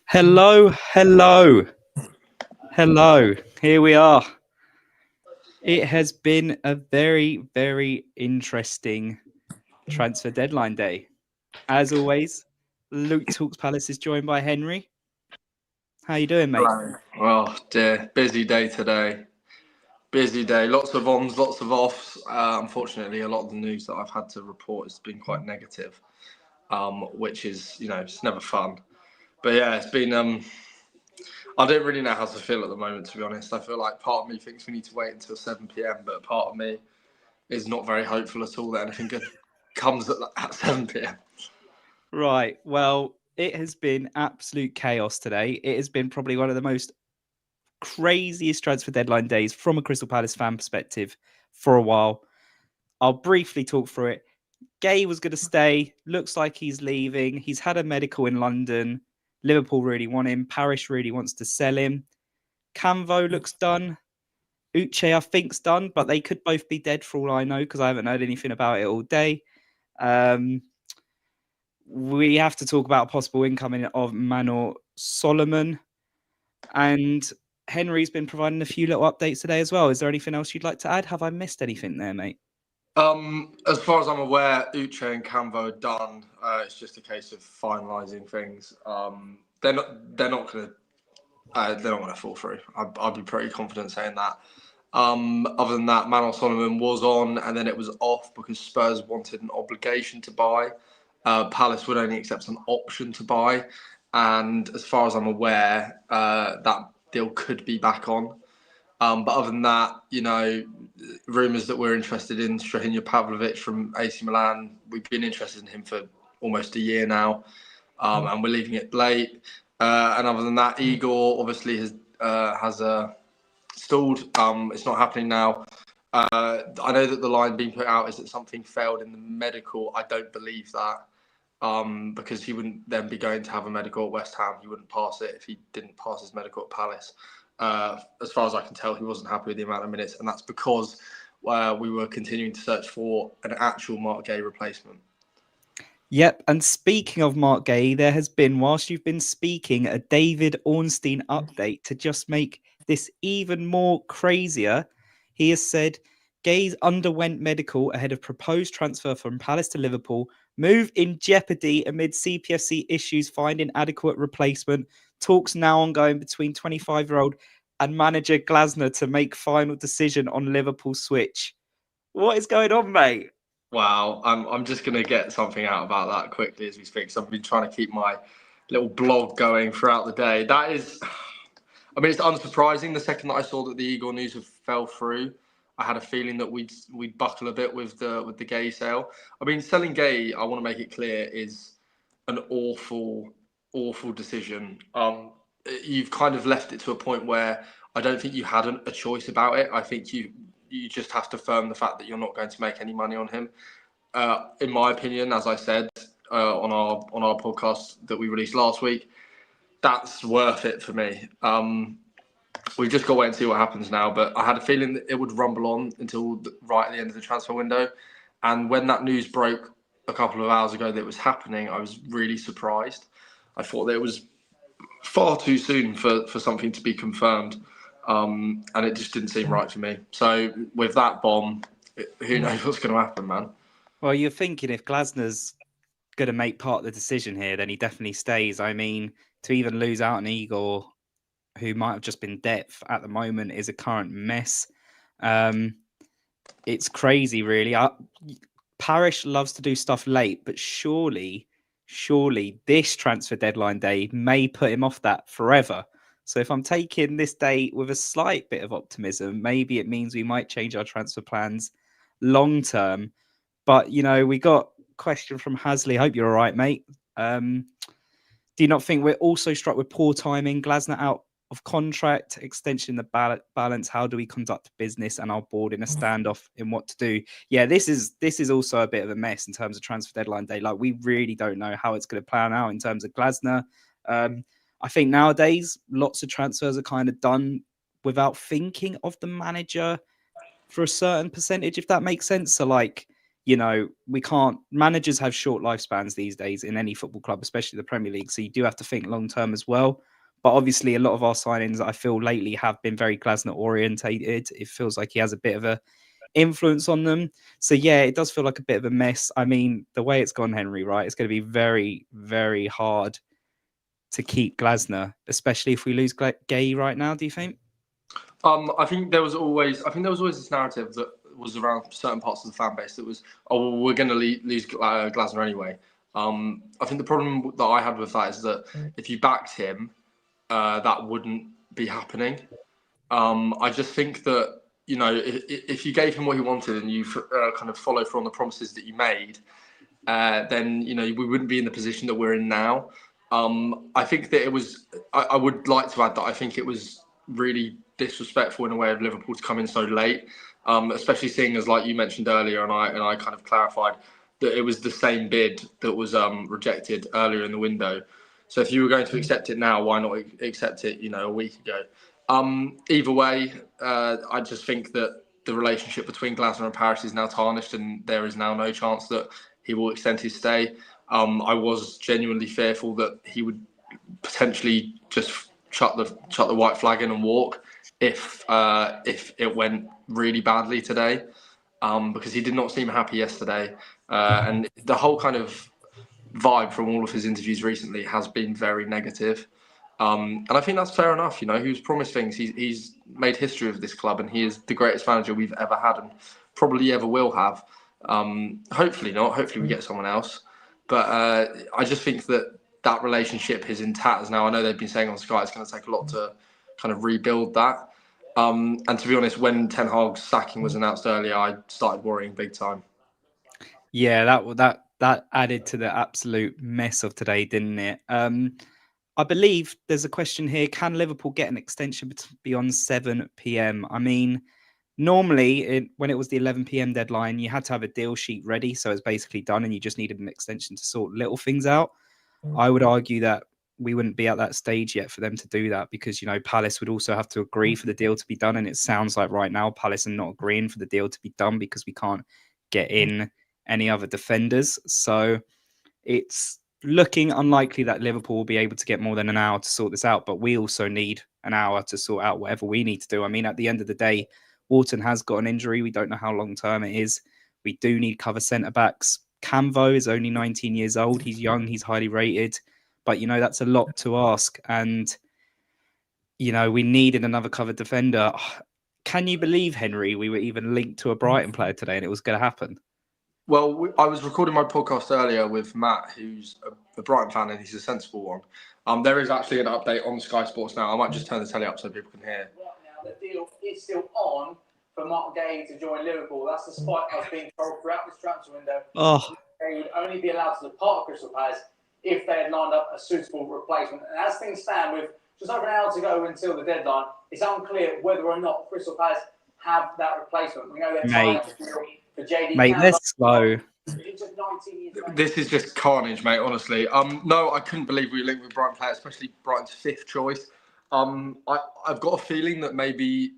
Hello, hello, hello. Here we are. It has been a very, very interesting transfer deadline day. As always, Luke Talks Palace is joined by Henry. How you doing, mate? Right. Oh dear, busy day today. Busy day. Lots of ons, lots of offs. Unfortunately, a lot of the news that I've had to report has been quite negative, which is it's never fun. But yeah, it's been. I don't really know how to feel at the moment, to be honest. I feel like part of me thinks we need to wait until 7 p.m, but part of me is not very hopeful at all that anything good comes at 7 p.m. Right. Well, it has been absolute chaos today. It has been probably one of the most craziest transfer deadline days from a Crystal Palace fan perspective for a while. I'll briefly talk through it. Guehi was going to stay. Looks like he's leaving. He's had a medical in London. Liverpool really want him. Parish really wants to sell him. Camvo looks done. Uche, I think's done, but they could both be dead for all I know because I haven't heard anything about it all day. We have to talk about a possible incoming of Manor Solomon. And Henry's been providing a few little updates today as well. Is there anything else you'd like to add? Have I missed anything there, mate? As far as I'm aware, Uche and Camvo are done. It's just a case of finalising things. They're not gonna fall through. I'd be pretty confident saying that. Other than that, Manuel Solomon was on, and then it was off because Spurs wanted an obligation to buy. Palace would only accept an option to buy, and as far as I'm aware, that deal could be back on. But other than that, rumours that we're interested in Strahinja Pavlovic from AC Milan. We've been interested in him for almost a year now, and we're leaving it late. And other than that, Igor obviously has stalled. It's not happening now. I know that the line being put out is that something failed in the medical. I don't believe that. Because he wouldn't then be going to have a medical at West Ham. He wouldn't pass it if he didn't pass his medical at Palace. As far as I can tell, he wasn't happy with the amount of minutes, and that's because we were continuing to search for an actual Mark Guehi replacement. Yep, and speaking of Mark Guehi, there has been, whilst you've been speaking, a David Ornstein update to just make this even more crazier. He has said Guehi's underwent medical ahead of proposed transfer from Palace to Liverpool, move in jeopardy amid CPFC issues finding adequate replacement. Talks now ongoing between 25-year-old and manager Glasner to make final decision on Liverpool switch. What is going on, mate? Wow, I'm just gonna get something out about that quickly as we speak. So I've been trying to keep my little blog going throughout the day. That is, I mean, it's unsurprising. The second that I saw that the Igor news fell through, I had a feeling that we'd buckle a bit with the Guehi sale. I mean, selling Guehi, I want to make it clear, is an awful decision. You've kind of left it to a point where I don't think you had a choice about it. I think you just have to firm the fact that you're not going to make any money on him. In my opinion, as I said on our podcast that we released last week, that's worth it for me. We've just got to wait and see what happens now. But I had a feeling that it would rumble on until right at the end of the transfer window. And when that news broke a couple of hours ago that it was happening, I was really surprised. I thought that it was far too soon for something to be confirmed. And it just didn't seem right for me. So with that bomb, who knows what's going to happen, man? Well, you're thinking if Glasner's going to make part of the decision here, then he definitely stays. I mean, to even lose out on Igor, who might have just been depth at the moment, is a current mess. It's crazy, really. Parish loves to do stuff late, but surely this transfer deadline day may put him off that forever. So if I'm taking this day with a slight bit of optimism, maybe it means we might change our transfer plans long term. But, we got a question from Hasley. Hope you're all right, mate. Do you not think we're also struck with poor timing? Glasner out of contract, extension in the balance. How do we conduct business and our board in a standoff in what to do? Yeah, this is also a bit of a mess in terms of transfer deadline day. Like, we really don't know how it's going to plan out in terms of Glasner. I think nowadays lots of transfers are kind of done without thinking of the manager for a certain percentage, if that makes sense. So, like, you know, we can't, managers have short lifespans these days in any football club, especially the Premier League. So you do have to think long term as well. But obviously, a lot of our signings, I feel lately, have been very Glasner orientated. It feels like he has a bit of a influence on them. So yeah, it does feel like a bit of a mess. I mean, the way it's gone, Henry, right? It's going to be very, very hard to keep Glasner, especially if we lose Guehi right now. Do you think? I think there was always this narrative that was around certain parts of the fan base that was, oh, well, we're going to lose Glasner anyway. I think the problem that I had with that is that if you backed him, that wouldn't be happening. I just think that, you know, if you gave him what he wanted and you kind of followed through on the promises that you made, then, you know, we wouldn't be in the position that we're in now. I think that it was. I would like to add that I think it was really disrespectful in a way of Liverpool to come in so late, especially seeing as, like you mentioned earlier, and I kind of clarified that it was the same bid that was rejected earlier in the window. So if you were going to accept it now, why not accept it, you know, a week ago? Either way, I just think that the relationship between Glasner and Paris is now tarnished, and there is now no chance that he will extend his stay. I was genuinely fearful that he would potentially just chuck the white flag in and walk if it went really badly today, because he did not seem happy yesterday, and the whole kind of vibe from all of his interviews recently has been very negative. And I think that's fair enough. You know, he was promised things. He's made history of this club, and he is the greatest manager we've ever had, and probably ever will have. Hopefully not. Hopefully we get someone else. But I just think that relationship is in tatters now. I know they've been saying on Sky it's going to take a lot to kind of rebuild that. And to be honest, when Ten Hag's sacking was announced earlier, I started worrying big time. Yeah, that added to the absolute mess of today, didn't it? I believe there's a question here: can Liverpool get an extension beyond 7 p.m.? I mean, normally when it was the 11 p.m. deadline, you had to have a deal sheet ready, so it's basically done, and you just needed an extension to sort little things out. I would argue that we wouldn't be at that stage yet for them to do that, because, you know, Palace would also have to agree for the deal to be done, and it sounds like right now Palace are not agreeing for the deal to be done because we can't get in any other defenders. So it's looking unlikely that Liverpool will be able to get more than an hour to sort this out, but we also need an hour to sort out whatever we need to do. I mean, at the end of the day, Wharton has got an injury. We don't know how long term it is. We do need cover centre backs. Camvo is only 19 years old. He's young. He's highly rated. But, you know, that's a lot to ask. And, you know, we needed another cover defender. Can you believe, Henry, we were even linked to a Brighton player today and it was going to happen? Well, I was recording my podcast earlier with Matt, who's a Brighton fan, and he's a sensible one. There is actually an update on Sky Sports now. I might just turn the telly up so people can hear. Now, the deal is still on for Mark Guehi to join Liverpool. That's despite us being told throughout this transfer window they would only be allowed to depart Crystal Palace if they had lined up a suitable replacement. And as things stand, with just over an hour to go until the deadline, it's unclear whether or not Crystal Palace have that replacement. We know they're trying to deal for JD. Mate, they're slow. This is just carnage, mate, honestly. No, I couldn't believe we were linked with Brighton players, especially Brighton's fifth choice. I've got a feeling that maybe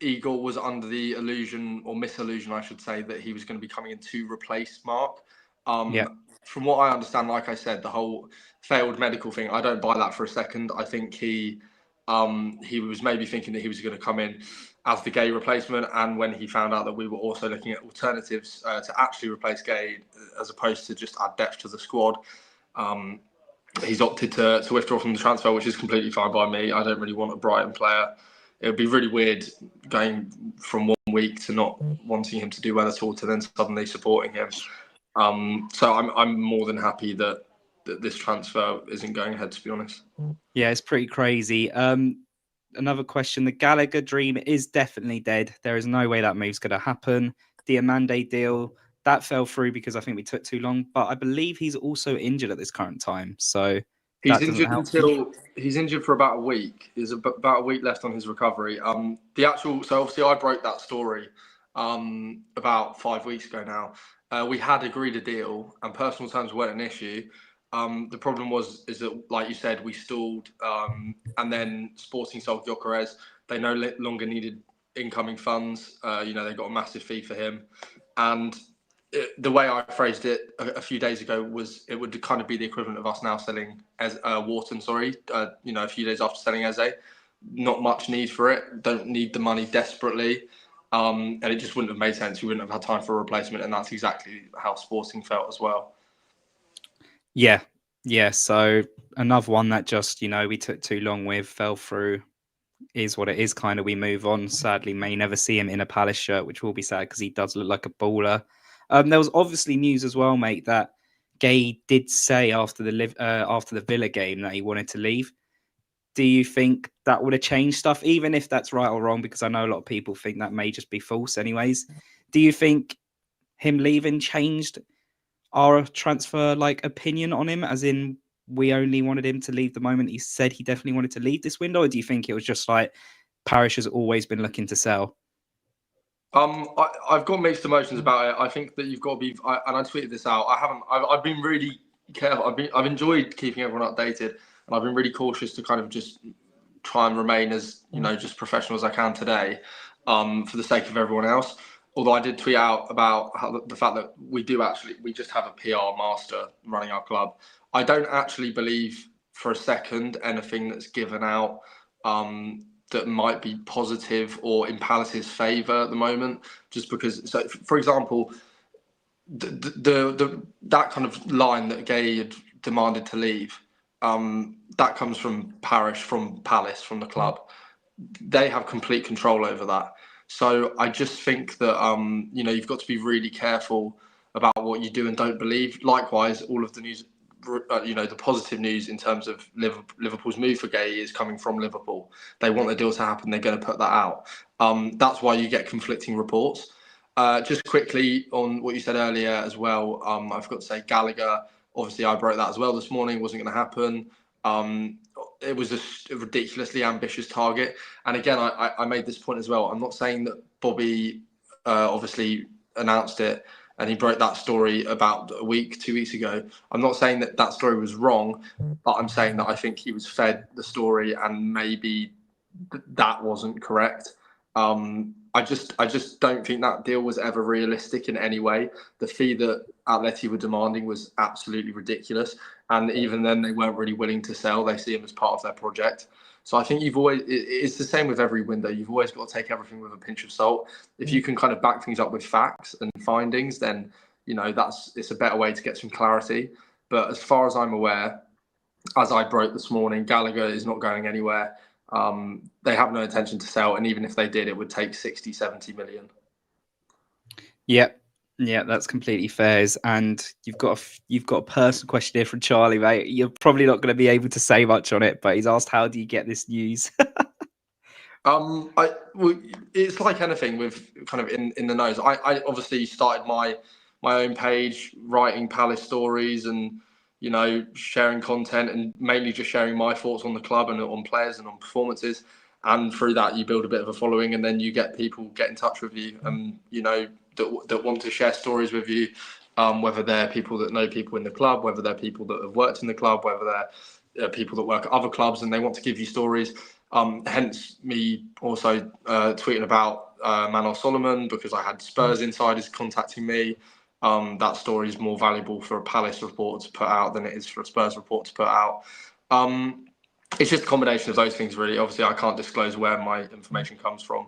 Igor was under the illusion, or misillusion, I should say, that he was going to be coming in to replace Mark. From what I understand, like I said, the whole failed medical thing, I don't buy that for a second. I think he was maybe thinking that he was going to come in as the Guehi replacement, and when he found out that we were also looking at alternatives to actually replace Guehi as opposed to just add depth to the squad, he's opted to withdraw from the transfer, which is completely fine by me. I don't really want a Brighton player. It would be really weird going from 1 week to not wanting him to do well at all to then suddenly supporting him. So I'm more than happy that this transfer isn't going ahead, to be honest. Yeah, it's pretty crazy. Another question: the Gallagher dream is definitely dead. There is no way that move's going to happen. The Amande deal, that fell through because I think we took too long. But I believe he's also injured at this current time, so he's injured for about a week. There's about a week left on his recovery. So obviously I broke that story about 5 weeks ago now. We had agreed a deal, and personal terms weren't an issue. The problem is that, like you said, we stalled, and then Sporting sold Gyökeres. They no longer needed incoming funds. They got a massive fee for him, and the way I phrased it a few days ago was it would kind of be the equivalent of us now selling as Wharton, a few days after selling Eze. Not much need for it. Don't need the money desperately. And it just wouldn't have made sense. We wouldn't have had time for a replacement. And that's exactly how Sporting felt as well. Yeah. So another one that just, we took too long with, fell through, is what it is. Kind of, we move on. Sadly, may never see him in a Palace shirt, which will be sad because he does look like a baller. There was obviously news as well, mate, that Guehi did say after the Villa game that he wanted to leave. Do you think that would have changed stuff, even if that's right or wrong? Because I know a lot of people think that may just be false anyways. Do you think him leaving changed our transfer opinion on him, as in we only wanted him to leave the moment he said he definitely wanted to leave this window? Or do you think it was just like Parish has always been looking to sell? I've got mixed emotions about it. I think that you've got to be, and I tweeted this out. I've been really careful. I've enjoyed keeping everyone updated, and I've been really cautious to kind of just try and remain as just professional as I can today, for the sake of everyone else. Although I did tweet out about how the fact that we just have a PR master running our club. I don't actually believe for a second anything that's given out that might be positive or in Palace's favour at the moment. Just because, so for example, that kind of line that Guehi had demanded to leave, that comes from Parish, from Palace, from the club. They have complete control over that. So I just think that you've got to be really careful about what you do and don't believe. Likewise, all of the news, the positive news in terms of Liverpool's move for Guehi is coming from Liverpool. They want the deal to happen. They're going to put that out. That's why you get conflicting reports. Just quickly on what you said earlier as well, I forgot to say Gallagher. Obviously, I broke that as well this morning. Wasn't going to happen. It was a ridiculously ambitious target. And again, I made this point as well. I'm not saying that Bobby obviously announced it and he broke that story about 2 weeks ago. I'm not saying that story was wrong, but I'm saying that I think he was fed the story and maybe that wasn't correct. I just don't think that deal was ever realistic in any way. The fee that Atleti were demanding was absolutely ridiculous. And even then, they weren't really willing to sell. They see him as part of their project. So I think it's the same with every window. You've always got to take everything with a pinch of salt. If you can kind of back things up with facts and findings, then, it's a better way to get some clarity. But as far as I'm aware, as I broke this morning, Gallagher is not going anywhere. They have no intention to sell. And even if they did, it would take 60, 70 million. Yep. Yeah, that's completely fair. And you've got a personal question here from Charlie, mate. You're probably not going to be able to say much on it, but he's asked, how do you get this news? It's like anything with kind of in the nose. I obviously started my own page, writing Palace stories and, sharing content and mainly just sharing my thoughts on the club and on players and on performances. And through that, you build a bit of a following, and then you get people get in touch with you, and that want to share stories with you, whether they're people that know people in the club, whether they're people that have worked in the club, whether they're people that work at other clubs, and they want to give you stories. Hence me also tweeting about Manor Solomon, because I had Spurs insiders contacting me. That story is more valuable for a Palace report to put out than it is for a Spurs report to put out. It's just a combination of those things, really. Obviously, I can't disclose where my information comes from,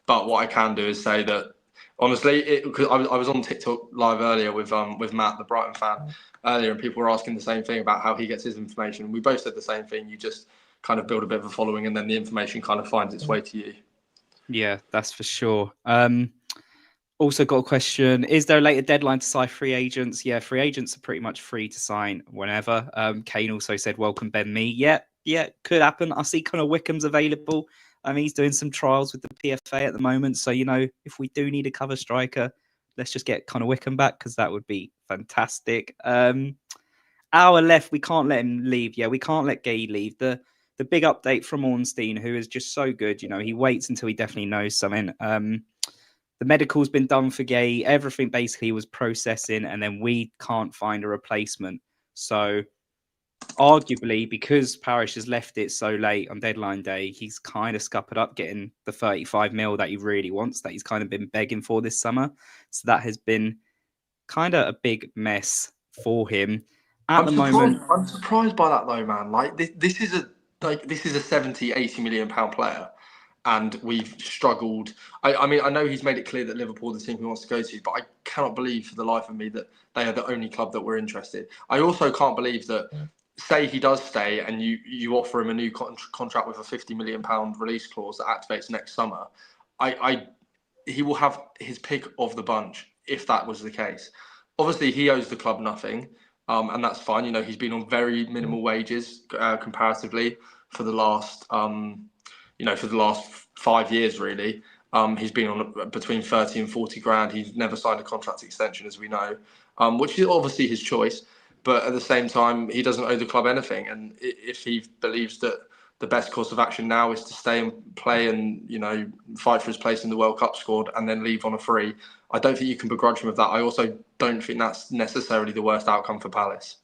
but what I can do is say that, honestly, because I was on TikTok live earlier with Matt, the Brighton fan, earlier, and people were asking the same thing about how he gets his information. We both said the same thing. You just kind of build a bit of a following, and then the information kind of finds its way to you. Yeah, that's for sure. Also got a question. Is there a later deadline to sign free agents? Yeah, free agents are pretty much free to sign whenever. Kane also said, welcome Ben Mee. Yeah, could happen. I see kind of Wickham's available. He's doing some trials with the PFA at the moment. So, if we do need a cover striker, let's just get kind of Wickham back, because that would be fantastic. Our left, we can't let him leave. Yeah, we can't let Guehi leave. The big update from Ornstein, who is just so good. He waits until he definitely knows something. The medical's been done for Guehi. Everything basically was processing, and then we can't find a replacement. So arguably, because Parish has left it so late on deadline day, he's kind of scuppered up getting the 35 mil that he really wants, that he's kind of been begging for this summer. So that has been kind of a big mess for him at the moment. I'm surprised by that though, man. Like this is a 70, 80 million pound player, and we've struggled. I mean, I know he's made it clear that Liverpool are the team he wants to go to, but I cannot believe for the life of me that they are the only club that we're interested. I also can't believe that, say he does stay and you offer him a new contract with a 50 million pound release clause that activates next summer. He will have his pick of the bunch if that was the case. Obviously, he owes the club nothing, and that's fine. You know, he's been on very minimal wages comparatively for the last, for the last 5 years, really. He's been on between 30 and 40 grand. He's never signed a contract extension, as we know, which is obviously his choice. But at the same time, he doesn't owe the club anything. And if he believes that the best course of action now is to stay and play and, fight for his place in the World Cup squad and then leave on a free, I don't think you can begrudge him of that. I also don't think that's necessarily the worst outcome for Palace.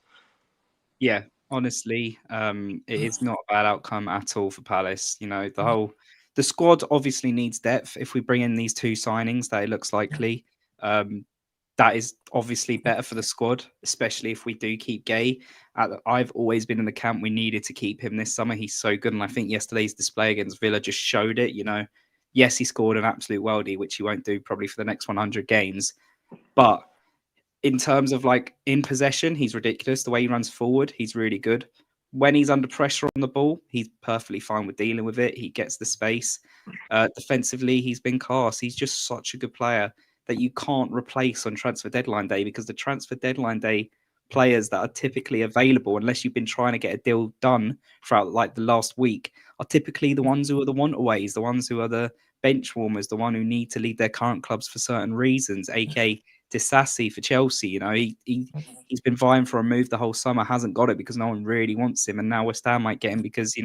Yeah, honestly, it is not a bad outcome at all for Palace. The squad obviously needs depth. If we bring in these two signings, that it looks likely, that is obviously better for the squad, especially if we do keep Guehi. I've always been in the camp we needed to keep him this summer. He's so good, and I think yesterday's display against Villa just showed it. Yes, he scored an absolute worldie, which he won't do probably for the next 100 games, but in terms of in possession, he's ridiculous. The way he runs forward, he's really good. When he's under pressure on the ball, he's perfectly fine with dealing with it. He gets the space. Defensively, he's been class. He's just such a good player that you can't replace on transfer deadline day, because the transfer deadline day players that are typically available, unless you've been trying to get a deal done throughout the last week, are typically the ones who are the wantaways, the ones who are the bench warmers, the one who need to leave their current clubs for certain reasons, aka Disassi for Chelsea. He's been vying for a move the whole summer, hasn't got it because no one really wants him, and now West Ham might get him because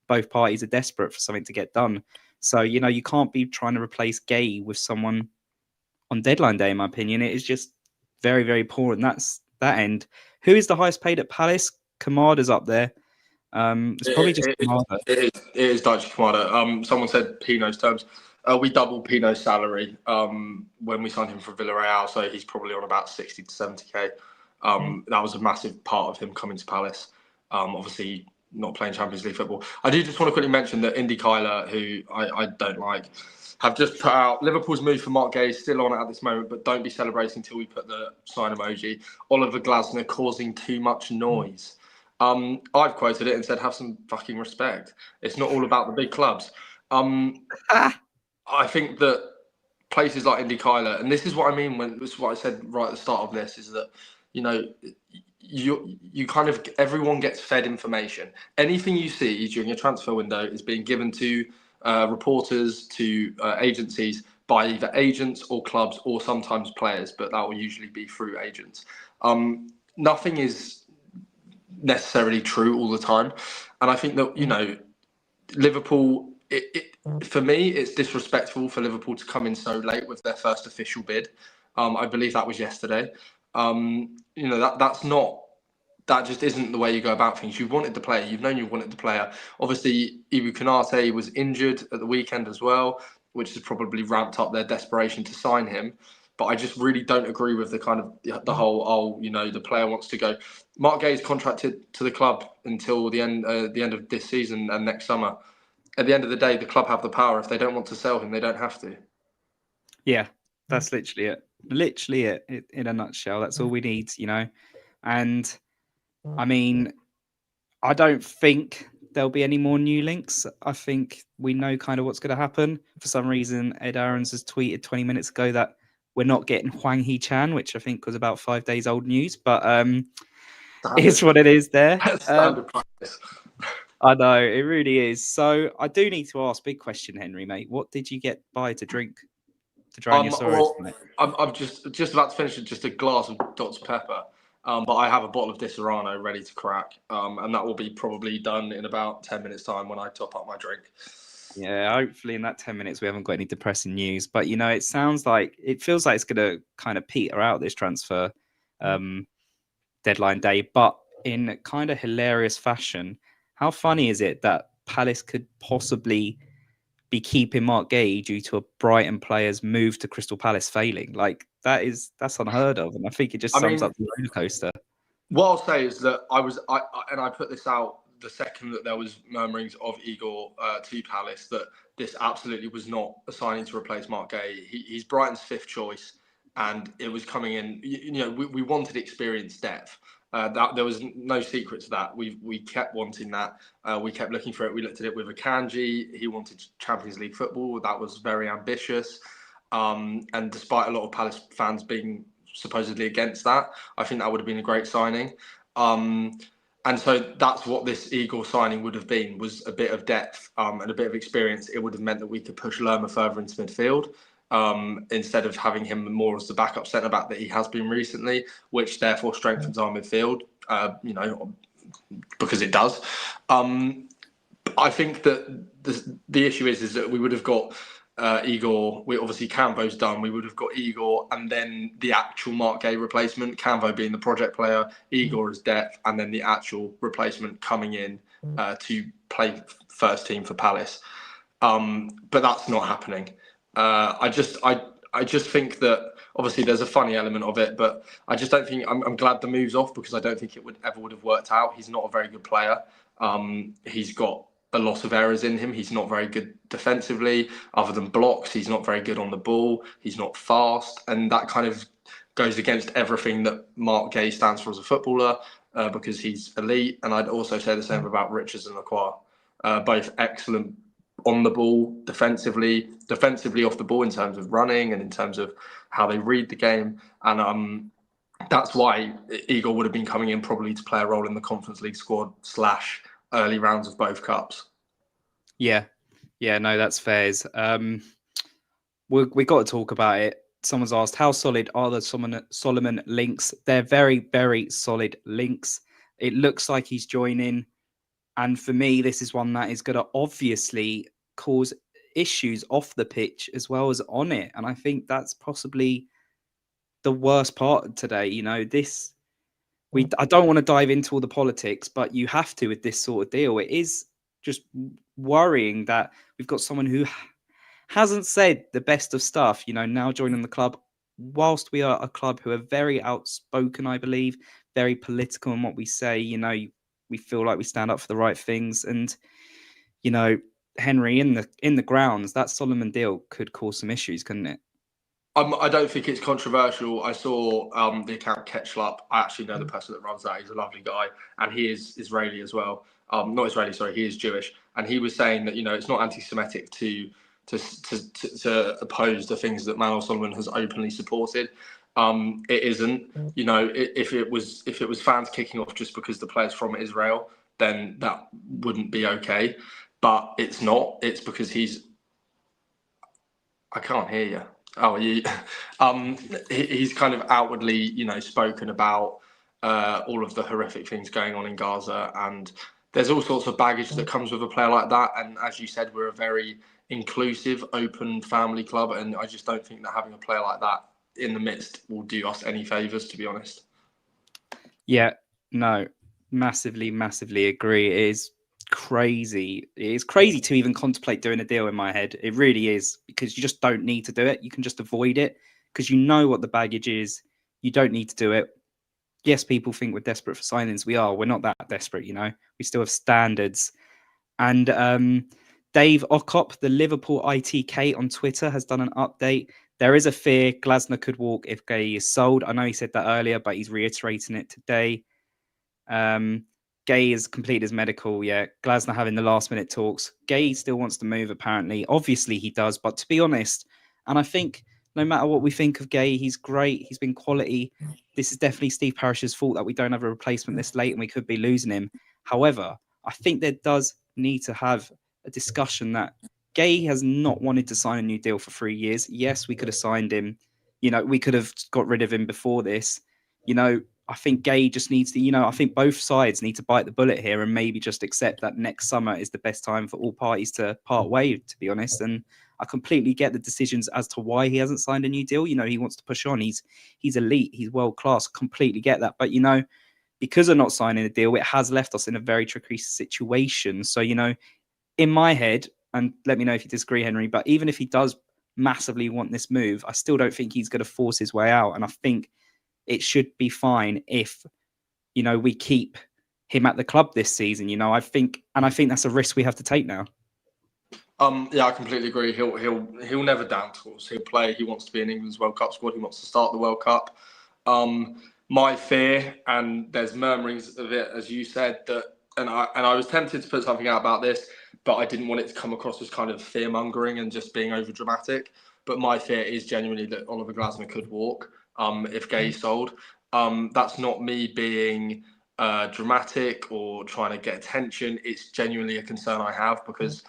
both parties are desperate for something to get done. So you can't be trying to replace Guehi with someone on deadline day. In my opinion, it is just very, very poor, and that's that end. Who is the highest paid at Palace? Kamada's up there. It's probably just Kamada. It is Daichi Kamada. Someone said Pino's terms. We doubled Pino's salary when we signed him for Villarreal, so he's probably on about 60 to 70k. That was a massive part of him coming to Palace. Obviously, not playing Champions League football. I do just want to quickly mention that Indy Kyler, who I don't like, have just put out Liverpool's move for Mark Guehi is still on it at this moment, but don't be celebrating until we put the sign emoji. Oliver Glasner causing too much noise. I've quoted it and said, have some fucking respect. It's not all about the big clubs. I think that places like Indy Kyler, and this is what I mean this is what I said right at the start of this, is that, you kind of, everyone gets fed information. Anything you see during a transfer window is being given to reporters, to agencies by either agents or clubs or sometimes players, but that will usually be through agents. Nothing is necessarily true all the time, and I think that Liverpool, for me, it's disrespectful for Liverpool to come in so late with their first official bid. I believe that was yesterday. That just isn't the way you go about things. You've wanted the player. You've known you wanted the player. Obviously, Ibu Konate was injured at the weekend as well, which has probably ramped up their desperation to sign him. But I just really don't agree with the kind of the whole, the player wants to go. Mark Guehi is contracted to the club until the end of this season and next summer. At the end of the day, the club have the power. If they don't want to sell him, they don't have to. Yeah, that's literally it. Literally it in a nutshell. That's all we need, And I mean, I don't think there'll be any more new links. I think we know kind of what's going to happen. For some reason, Ed Aarons has tweeted 20 minutes ago that we're not getting Hwang Hee-chan, which I think was about 5 days old news, but it's what it is there. Standard practice. I know, it really is. So I do need to ask, big question, Henry, mate. What did you get by to drink to drown your sorrows? I'm just about to finish just a glass of Dr. Pepper. But I have a bottle of Disaronno ready to crack, and that will be probably done in about 10 minutes' time when I top up my drink. Yeah, hopefully in that 10 minutes we haven't got any depressing news. But, it feels like it's going to kind of peter out this transfer deadline day. But in kind of hilarious fashion, how funny is it that Palace could possibly be keeping Mark Guehi due to a Brighton player's move to Crystal Palace failing? Like that's unheard of, and I think it just sums up the roller coaster. What I'll say is that I put this out the second that there was murmurings of Igor to Palace, that this absolutely was not a signing to replace Mark Guehi. He's Brighton's fifth choice, and it was coming in. We wanted experienced depth. That there was no secret to that. We kept wanting that. We kept looking for it. We looked at it with Akanji. He wanted Champions League football. That was very ambitious. And despite a lot of Palace fans being supposedly against that, I think that would have been a great signing. And so that's what this Igor signing would have been, was a bit of depth and a bit of experience. It would have meant that we could push Lerma further into midfield instead of having him more as the backup centre-back that he has been recently, which therefore strengthens our midfield, because it does. I think that the issue is that we would have got Igor. Obviously Camvo's done. We would have got Igor and then the actual Mark Guehi replacement, Camvo being the project player, Igor as depth, and then the actual replacement coming in to play first team for Palace. But that's not happening. I just think that obviously there's a funny element of it, but I just don't think I'm glad the move's off, because I don't think it would have worked out. He's not a very good player. He's got a lot of errors in him. He's not very good defensively, other than blocks. He's not very good on the ball. He's not fast, and that kind of goes against everything that Mark Guehi stands for as a footballer, because he's elite. And I'd also say the same about Richards and Lacroix. Both excellent on the ball, defensively off the ball in terms of running and in terms of how they read the game. And that's why Igor would have been coming in probably to play a role in the Conference League squad / early rounds of both cups. Yeah, no, that's fair. We got to talk about it. Someone's asked, how solid are the Solomon links? They're very, very solid links. It looks like he's joining. And for me, this is one that is going to obviously cause issues off the pitch as well as on it. And I think that's possibly the worst part of today. I don't want to dive into all the politics, but you have to with this sort of deal. It is just worrying that we've got someone who hasn't said the best of stuff, now joining the club, whilst we are a club who are very outspoken, I believe, very political in what we say. We feel like we stand up for the right things. And, Henry, in the grounds, that Solomon deal could cause some issues, couldn't it? I don't think it's controversial. I saw the account Ketchlup. I actually know the person that runs that. He's a lovely guy, and he is Israeli as well. Not Israeli, sorry, he is Jewish. And he was saying that it's not anti-Semitic to oppose the things that Manuel Solomon has openly supported. It isn't. If it was fans kicking off just because the player's from Israel, then that wouldn't be okay. But it's not. It's because I can't hear you. Oh, he's kind of outwardly, spoken about all of the horrific things going on in Gaza, and there's all sorts of baggage that comes with a player like that. And as you said, we're a very inclusive, open family club, and I just don't think that having a player like that in the midst will do us any favours, to be honest. Yeah, no, massively agree. It is crazy. It is crazy to even contemplate doing a deal in my head. It really is, because you just don't need to do it. You can just avoid it because you know what the baggage is. You don't need to do it. Yes, people think we're desperate for signings. We are. We're not that desperate, We still have standards. And Dave Okop, the Liverpool ITK on Twitter, has done an update. There is a fear Glasner could walk if Guehi is sold. I know he said that earlier, but he's reiterating it today. Guehi has completed his medical. Yeah, Glasner having the last minute talks. Guehi still wants to move, apparently. Obviously, he does. But to be honest, and I think no matter what we think of Guehi, he's great. He's been quality. This is definitely Steve Parish's fault that we don't have a replacement this late and we could be losing him. However, I think there does need to have a discussion that Guehi has not wanted to sign a new deal for 3 years. Yes, we could have signed him. We could have got rid of him before this. I think Guehi just needs to, I think both sides need to bite the bullet here and maybe just accept that next summer is the best time for all parties to part way, to be honest. And I completely get the decisions as to why he hasn't signed a new deal. He wants to push on. He's elite. He's world class. Completely get that. But, because of not signing a deal, it has left us in a very tricky situation. So, in my head, and let me know if you disagree, Henry, but even if he does massively want this move, I still don't think he's going to force his way out. And I think it should be fine if, we keep him at the club this season. I think that's a risk we have to take now. Yeah, I completely agree. He'll never down tools. He'll play. He wants to be in England's World Cup squad. He wants to start the World Cup. My fear, and there's murmurings of it, as you said, that, and I was tempted to put something out about this, but I didn't want it to come across as kind of fear mongering and just being over dramatic. But my fear is genuinely that Oliver Glasner could walk if Guehi sold. That's not me being dramatic or trying to get attention. It's genuinely a concern I have because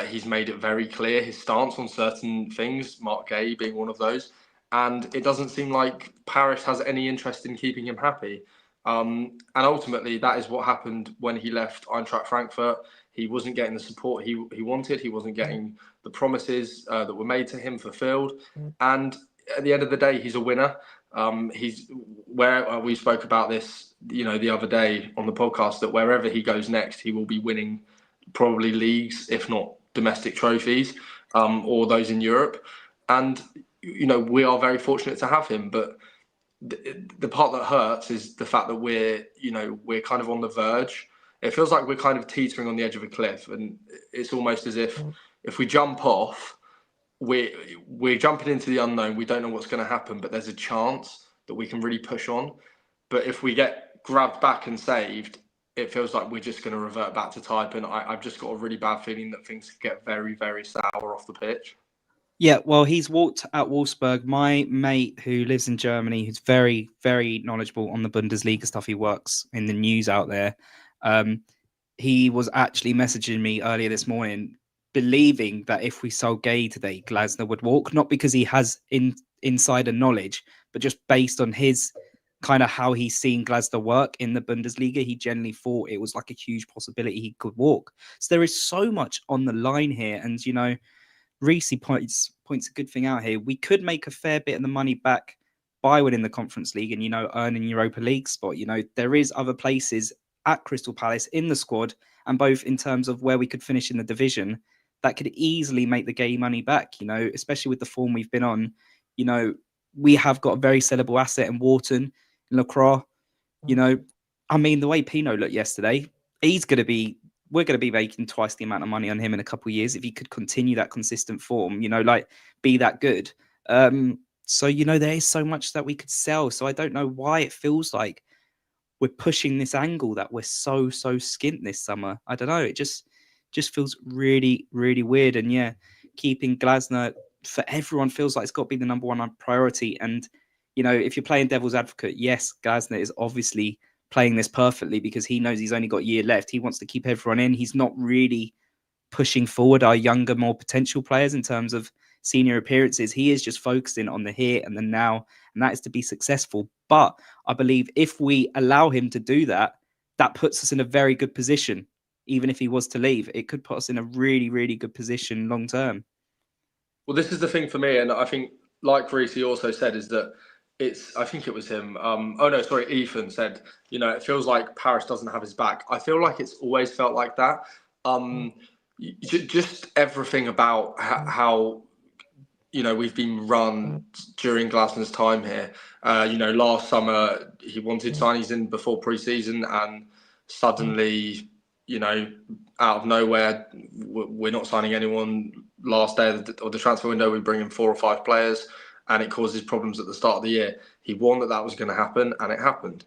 he's made it very clear his stance on certain things, Mark Guehi being one of those. And it doesn't seem like Paris has any interest in keeping him happy. And ultimately, that is what happened when he left Eintracht Frankfurt. He wasn't getting the support he wanted. He wasn't getting the promises that were made to him fulfilled. And at the end of the day, he's a winner. He's where we spoke about this, the other day on the podcast, that wherever he goes next, he will be winning probably leagues, if not domestic trophies, or those in Europe. And we are very fortunate to have him, but the part that hurts is the fact that we're kind of on the verge. It feels like we're kind of teetering on the edge of a cliff, and it's almost as if we jump off, we're jumping into the unknown. We don't know what's going to happen, but there's a chance that we can really push on. But if we get grabbed back and saved, it feels like we're just going to revert back to type, and I've just got a really bad feeling that things could get very, very sour off the pitch. Yeah, well, he's walked at Wolfsburg. My mate who lives in Germany, who's very, very knowledgeable on the Bundesliga stuff, he works in the news out there. He was actually messaging me earlier this morning, believing that if we sold Guehi today, Glasner would walk, not because he has insider knowledge, but just based on his kind of how he's seen Glasner work in the Bundesliga. He generally thought it was like a huge possibility he could walk. So there is so much on the line here. And, Reese points a good thing out here. We could make a fair bit of the money back by winning the Conference League and, earning Europa League spot. There is other places at Crystal Palace in the squad, and both in terms of where we could finish in the division, that could easily make the Guehi money back, especially with the form we've been on. We have got a very sellable asset in Wharton, in Lacroix. The way Pino looked yesterday, we're going to be making twice the amount of money on him in a couple of years if he could continue that consistent form, be that good. So, there is so much that we could sell. So I don't know why it feels like we're pushing this angle that we're so skint this summer. I don't know. It just feels really, really weird. And yeah, keeping Glasner for everyone feels like it's got to be the number one priority. And, if you're playing devil's advocate, yes, Glasner is obviously playing this perfectly because he knows he's only got a year left. He wants to keep everyone in. He's not really pushing forward our younger, more potential players in terms of senior appearances. He is just focusing on the here and the now, and that is to be successful. But I believe if we allow him to do that, that puts us in a very good position. Even if he was to leave, it could put us in a really, really good position long term. Well, this is the thing for me, and I think, like Reece also said, is that I think it was him. Ethan said, it feels like Paris doesn't have his back. I feel like it's always felt like that. Just everything about how we've been run during Glasner's time here. Last summer he wanted signings in before pre-season, and suddenly, out of nowhere, we're not signing anyone. Last day of the transfer window, we bring in 4 or 5 players, and it causes problems at the start of the year. He warned that was going to happen, and it happened.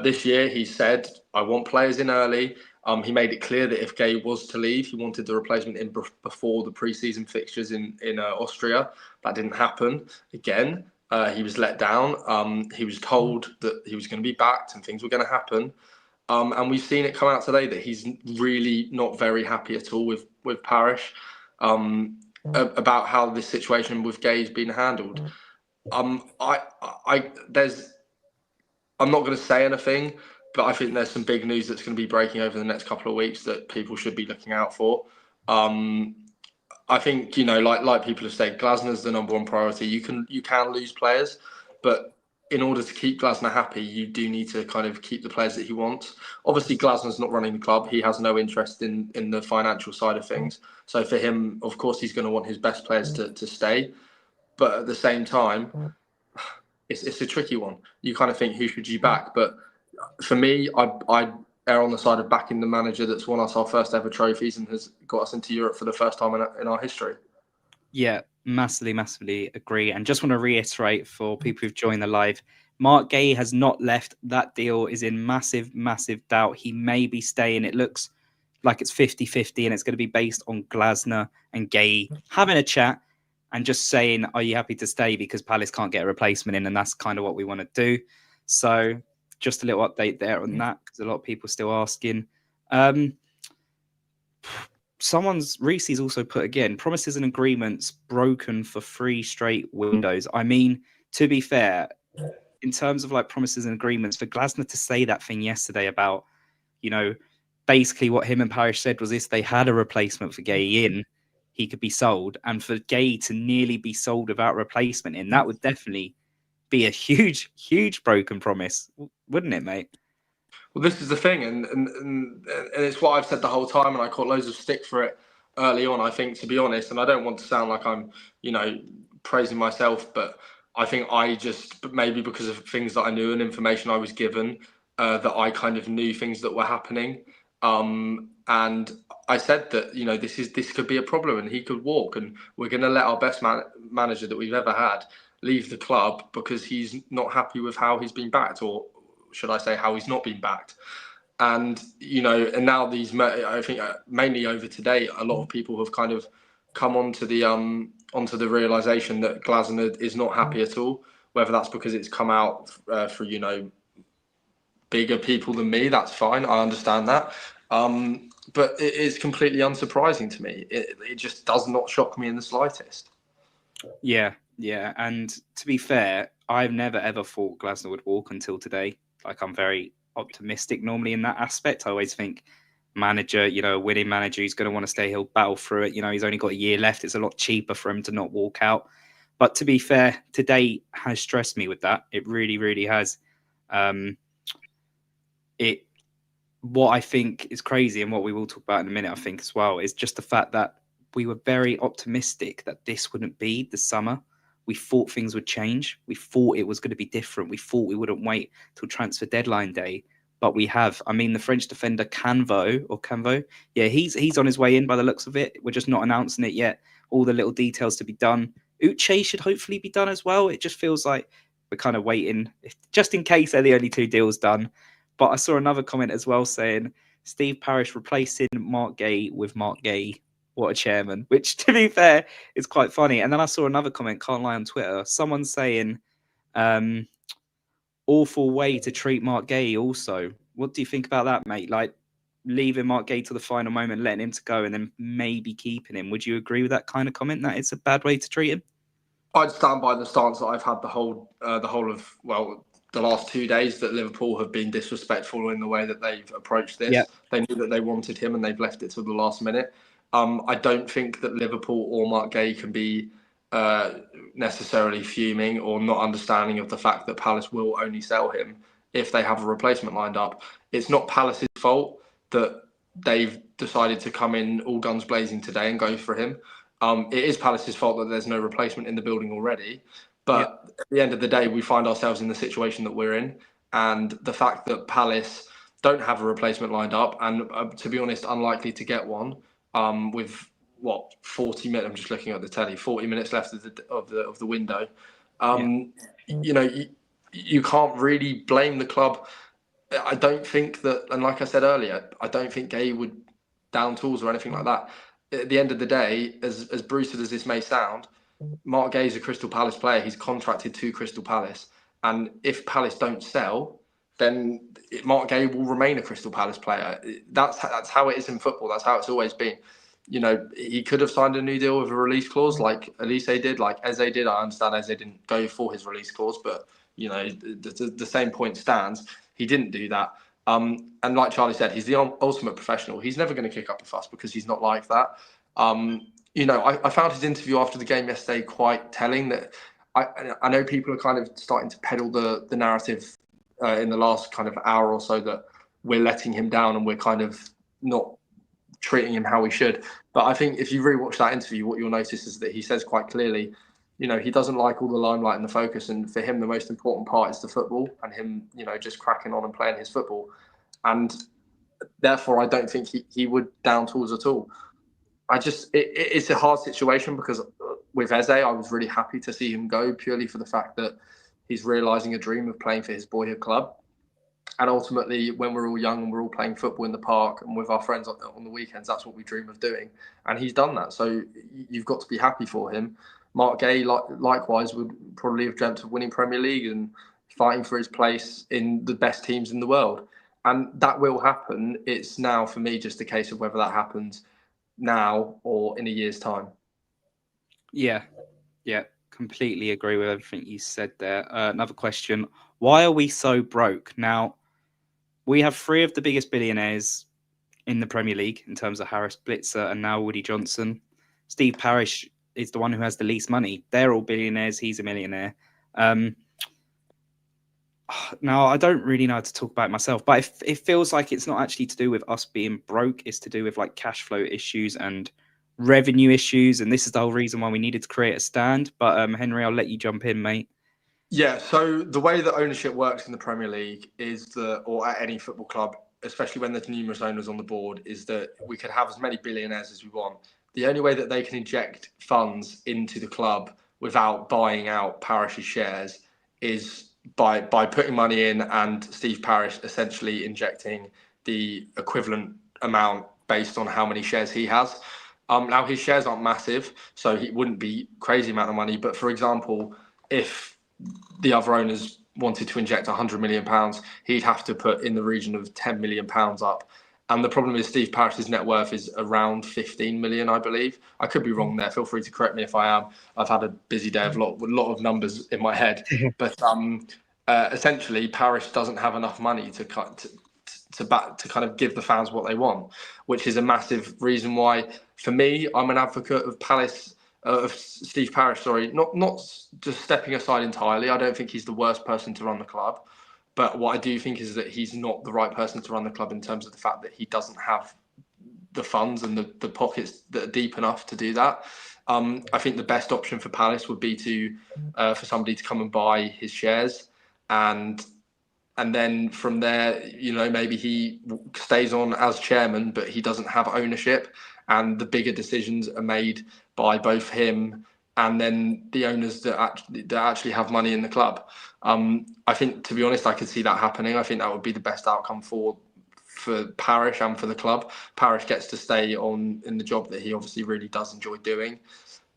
This year, he said, I want players in early. He made it clear that if Guehi was to leave, he wanted the replacement in before the pre-season fixtures in Austria. That didn't happen. Again, he was let down. He was told that he was going to be backed and things were going to happen. And we've seen it come out today that he's really not very happy at all with Paris. About how this situation with Guehi's been handled. I'm not going to say anything, but I think there's some big news that's going to be breaking over the next couple of weeks that people should be looking out for. I think, like people have said, Glasner's the number one priority. You can lose players, but in order to keep Glasner happy, you do need to kind of keep the players that he wants. Obviously, Glasner's not running the club. He has no interest in the financial side of things. So for him, of course, he's going to want his best players to stay. But at the same time, it's a tricky one. You kind of think, who should you back? But for me, I err on the side of backing the manager that's won us our first ever trophies and has got us into Europe for the first time in our history. Yeah, massively agree. And just want to reiterate for people who've joined the live, Mark Guehi has not left. That deal is in massive doubt. He may be staying. It looks like it's 50-50 and it's going to be based on Glasner and Guehi having a chat and just saying, are you happy to stay? Because Palace can't get a replacement in, and that's kind of what we want to do. So just a little update there on that, because a lot of people are still asking. Reese's also put again, promises and agreements broken for 3 straight windows. I mean, to be fair, in terms of like promises and agreements, for Glasner to say that thing yesterday about, basically what him and Parish said was if they had a replacement for Guehi in, he could be sold. And for Guehi to nearly be sold without replacement in, that would definitely be a huge broken promise, wouldn't it, mate? Well, this is the thing, and it's what I've said the whole time, and I caught loads of stick for it early on, I think, to be honest, and I don't want to sound like I'm, praising myself, but I think I just, maybe because of things that I knew and information I was given, that I kind of knew things that were happening. And I said that, this could be a problem and he could walk, and we're going to let our best manager that we've ever had leave the club because he's not happy with how he's been backed, or should I say how he's not been backed. And, and now I think mainly over today, a lot of people have kind of come onto the realization that Glasner is not happy at all, whether that's because it's come out for, bigger people than me. That's fine. I understand that. But it is completely unsurprising to me. It just does not shock me in the slightest. Yeah. And to be fair, I've never ever thought Glasner would walk until today. Like, I'm very optimistic normally in that aspect. I always think manager, a winning manager, he's going to want to stay. He'll battle through it. He's only got a year left. It's a lot cheaper for him to not walk out. But to be fair, today has stressed me with that. It really has. What I think is crazy, and what we will talk about in a minute, I think as well, is just the fact that we were very optimistic that this wouldn't be the summer. We thought things would change. We thought it was going to be different. We thought we wouldn't wait till transfer deadline day, but we have. I mean, the French defender Canvo, yeah, he's on his way in by the looks of it. We're just not announcing it yet. All the little details to be done. Uche should hopefully be done as well. It just feels like we're kind of waiting, just in case they're the only 2 deals done. But I saw another comment as well saying Steve Parish replacing Mark Guehi with Mark Guehi. What a chairman, which, to be fair, is quite funny. And then I saw another comment, can't lie, on Twitter. Someone saying, awful way to treat Mark Guehi also. What do you think about that, mate? Like, leaving Mark Guehi to the final moment, letting him to go, and then maybe keeping him. Would you agree with that kind of comment, that it's a bad way to treat him? I'd stand by the stance that I've had the whole of, the last 2 days, that Liverpool have been disrespectful in the way that they've approached this. Yep. They knew that they wanted him and they've left it till the last minute. I don't think that Liverpool or Mark Guehi can be necessarily fuming or not understanding of the fact that Palace will only sell him if they have a replacement lined up. It's not Palace's fault that they've decided to come in all guns blazing today and go for him. It is Palace's fault that there's no replacement in the building already. But at the end of the day, we find ourselves in the situation that we're in. And the fact that Palace don't have a replacement lined up, and to be honest, unlikely to get one, with 40 minutes, I'm just looking at the telly, 40 minutes left of the window. You can't really blame the club. I don't think that, and like I said earlier, I don't think Guehi would down tools or anything like that. At the end of the day, as brutal as this may sound, Mark Guehi is a Crystal Palace player. He's contracted to Crystal Palace. And if Palace don't sell, then Mark Guehi will remain a Crystal Palace player. That's how it is in football. That's how it's always been. He could have signed a new deal with a release clause like Elise did, like Eze did. I understand Eze didn't go for his release clause, but, the same point stands. He didn't do that. And like Charlie said, he's the ultimate professional. He's never going to kick up a fuss because he's not like that. I found his interview after the game yesterday quite telling, that I know people are kind of starting to peddle the narrative in the last kind of hour or so that we're letting him down and we're kind of not treating him how we should. But I think if you rewatch that interview, what you'll notice is that he says quite clearly, he doesn't like all the limelight and the focus. And for him, the most important part is the football and him, just cracking on and playing his football. And therefore, I don't think he would down tools at all. It's a hard situation because with Eze, I was really happy to see him go purely for the fact that he's realising a dream of playing for his boyhood club. And ultimately, when we're all young and we're all playing football in the park and with our friends on the weekends, that's what we dream of doing. And he's done that. So you've got to be happy for him. Mark Guehi, likewise, would probably have dreamt of winning Premier League and fighting for his place in the best teams in the world. And that will happen. It's now, for me, just a case of whether that happens now or in a year's time. Yeah, completely agree with everything you said there. Another question. Why are we so broke? Now, we have 3 of the biggest billionaires in the Premier League in terms of Harris Blitzer and now Woody Johnson. Steve Parish is the one who has the least money. They're all billionaires. He's a millionaire. Now, I don't really know how to talk about it myself, but it feels like it's not actually to do with us being broke. It's to do with like cash flow issues and revenue issues. And this is the whole reason why we needed to create a stand. But Henry, I'll let you jump in, mate. Yeah, so the way that ownership works in the Premier League is or at any football club, especially when there's numerous owners on the board, is that we could have as many billionaires as we want. The only way that they can inject funds into the club without buying out Parish's shares is by putting money in and Steve Parish essentially injecting the equivalent amount based on how many shares he has. Now, his shares aren't massive, so he wouldn't be crazy amount of money. But for example, if the other owners wanted to inject £100 million, he'd have to put in the region of £10 million up. And the problem is Steve Parish's net worth is around 15 million, I believe. I could be wrong there. Feel free to correct me if I am. I've had a busy day of a lot of numbers in my head. But essentially, Parish doesn't have enough money to kind of give the fans what they want, which is a massive reason why, for me, I'm an advocate of Steve Parish. Sorry, not just stepping aside entirely. I don't think he's the worst person to run the club. But what I do think is that he's not the right person to run the club in terms of the fact that he doesn't have the funds and the pockets that are deep enough to do that. I think the best option for Palace would be for somebody to come and buy his shares, and then from there, maybe he stays on as chairman, but he doesn't have ownership, and the bigger decisions are made by both him and then the owners that actually have money in the club. I think, to be honest, I could see that happening. I think that would be the best outcome for Parish and for the club. Parish gets to stay on in the job that he obviously really does enjoy doing.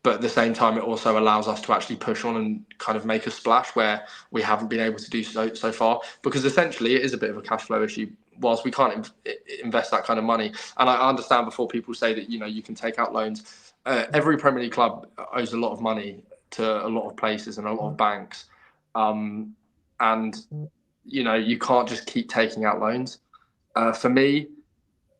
But at the same time, it also allows us to actually push on and kind of make a splash where we haven't been able to do so far. Because essentially, it is a bit of a cash flow issue. Whilst we can't invest that kind of money, and I understand before people say that you can take out loans. Every Premier League club owes a lot of money to a lot of places and a lot of banks, and you can't just keep taking out loans. For me,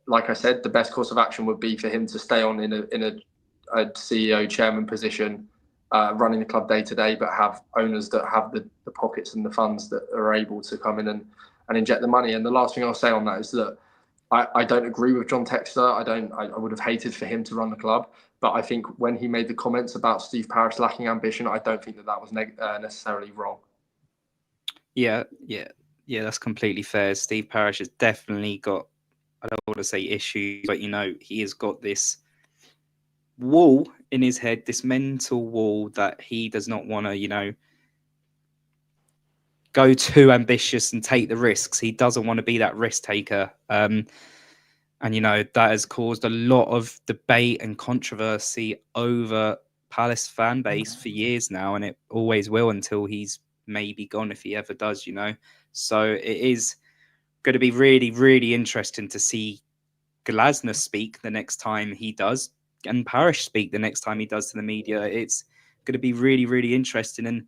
like I said, the best course of action would be for him to stay on in a CEO chairman position, running the club day to day, but have owners that have the pockets and the funds that are able to come in and inject the money. And the last thing I'll say on that is that I don't agree with John Textor. I would have hated for him to run the club, but I think when he made the comments about Steve Parish lacking ambition, I don't think that was necessarily wrong. Yeah, that's completely fair. Steve Parish has definitely got, I don't want to say issues, but he has got this wall in his head, this mental wall that he does not want to, go too ambitious and take the risks. He doesn't want to be that risk taker. And that has caused a lot of debate and controversy over Palace fan base for years now, and it always will until he's maybe gone, if he ever does, So it is going to be really, really interesting to see Glasner speak the next time he does, and Parish speak the next time he does to the media. It's going to be really, really interesting. And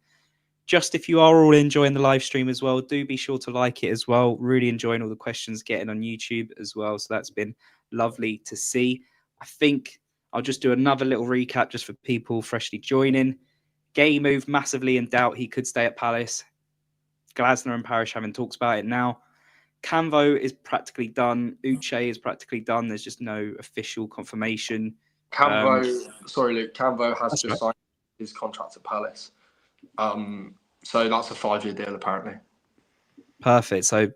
just if you are all enjoying the live stream as well, do be sure to like it as well. Really enjoying all the questions getting on YouTube as well. So that's been lovely to see. I think I'll just do another little recap just for people freshly joining. Guehi moved massively in doubt. He could stay at Palace. Glasner and Parish having talks about it now. Canvo is practically done. Uche is practically done. There's just no official confirmation. Sorry, Luke. Canvo has That's just right. signed his contract at Palace. So that's a 5-year deal, apparently. Perfect. So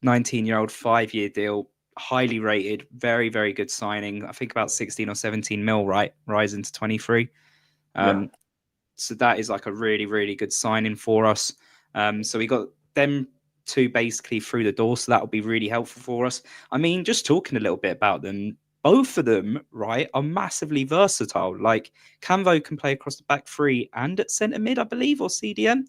19-year-old, 5-year deal, highly rated, very, very good signing. I think about 16 or 17 mil, right? Rising to 23. So that is like a really, really good signing for us. So we got them two basically through the door. So that will be really helpful for us. I mean, just talking a little bit about them, both of them, right, are massively versatile. Like Canvo can play across the back three and at centre mid, I believe, or CDM.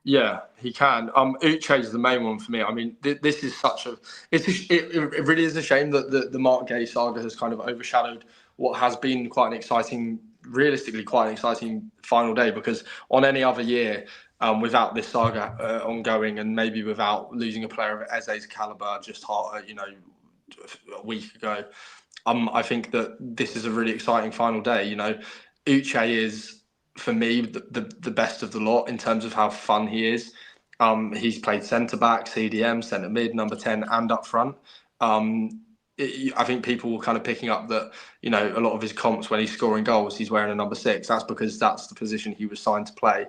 Yeah, he can. Uche is the main one for me. I mean, this is such a. It really is a shame that the Mark Guehi saga has kind of overshadowed what has been quite an exciting, realistically quite an exciting final day. Because on any other year, without this saga ongoing, and maybe without losing a player of Eze's caliber just a week ago, I think that this is a really exciting final day. You know, Uche is, for me, the best of the lot in terms of how fun he is. He's played centre back, CDM, centre mid, number 10, and up front. I think people were kind of picking up that, you know, a lot of his comps when he's scoring goals, he's wearing a number 6. That's because that's the position he was signed to play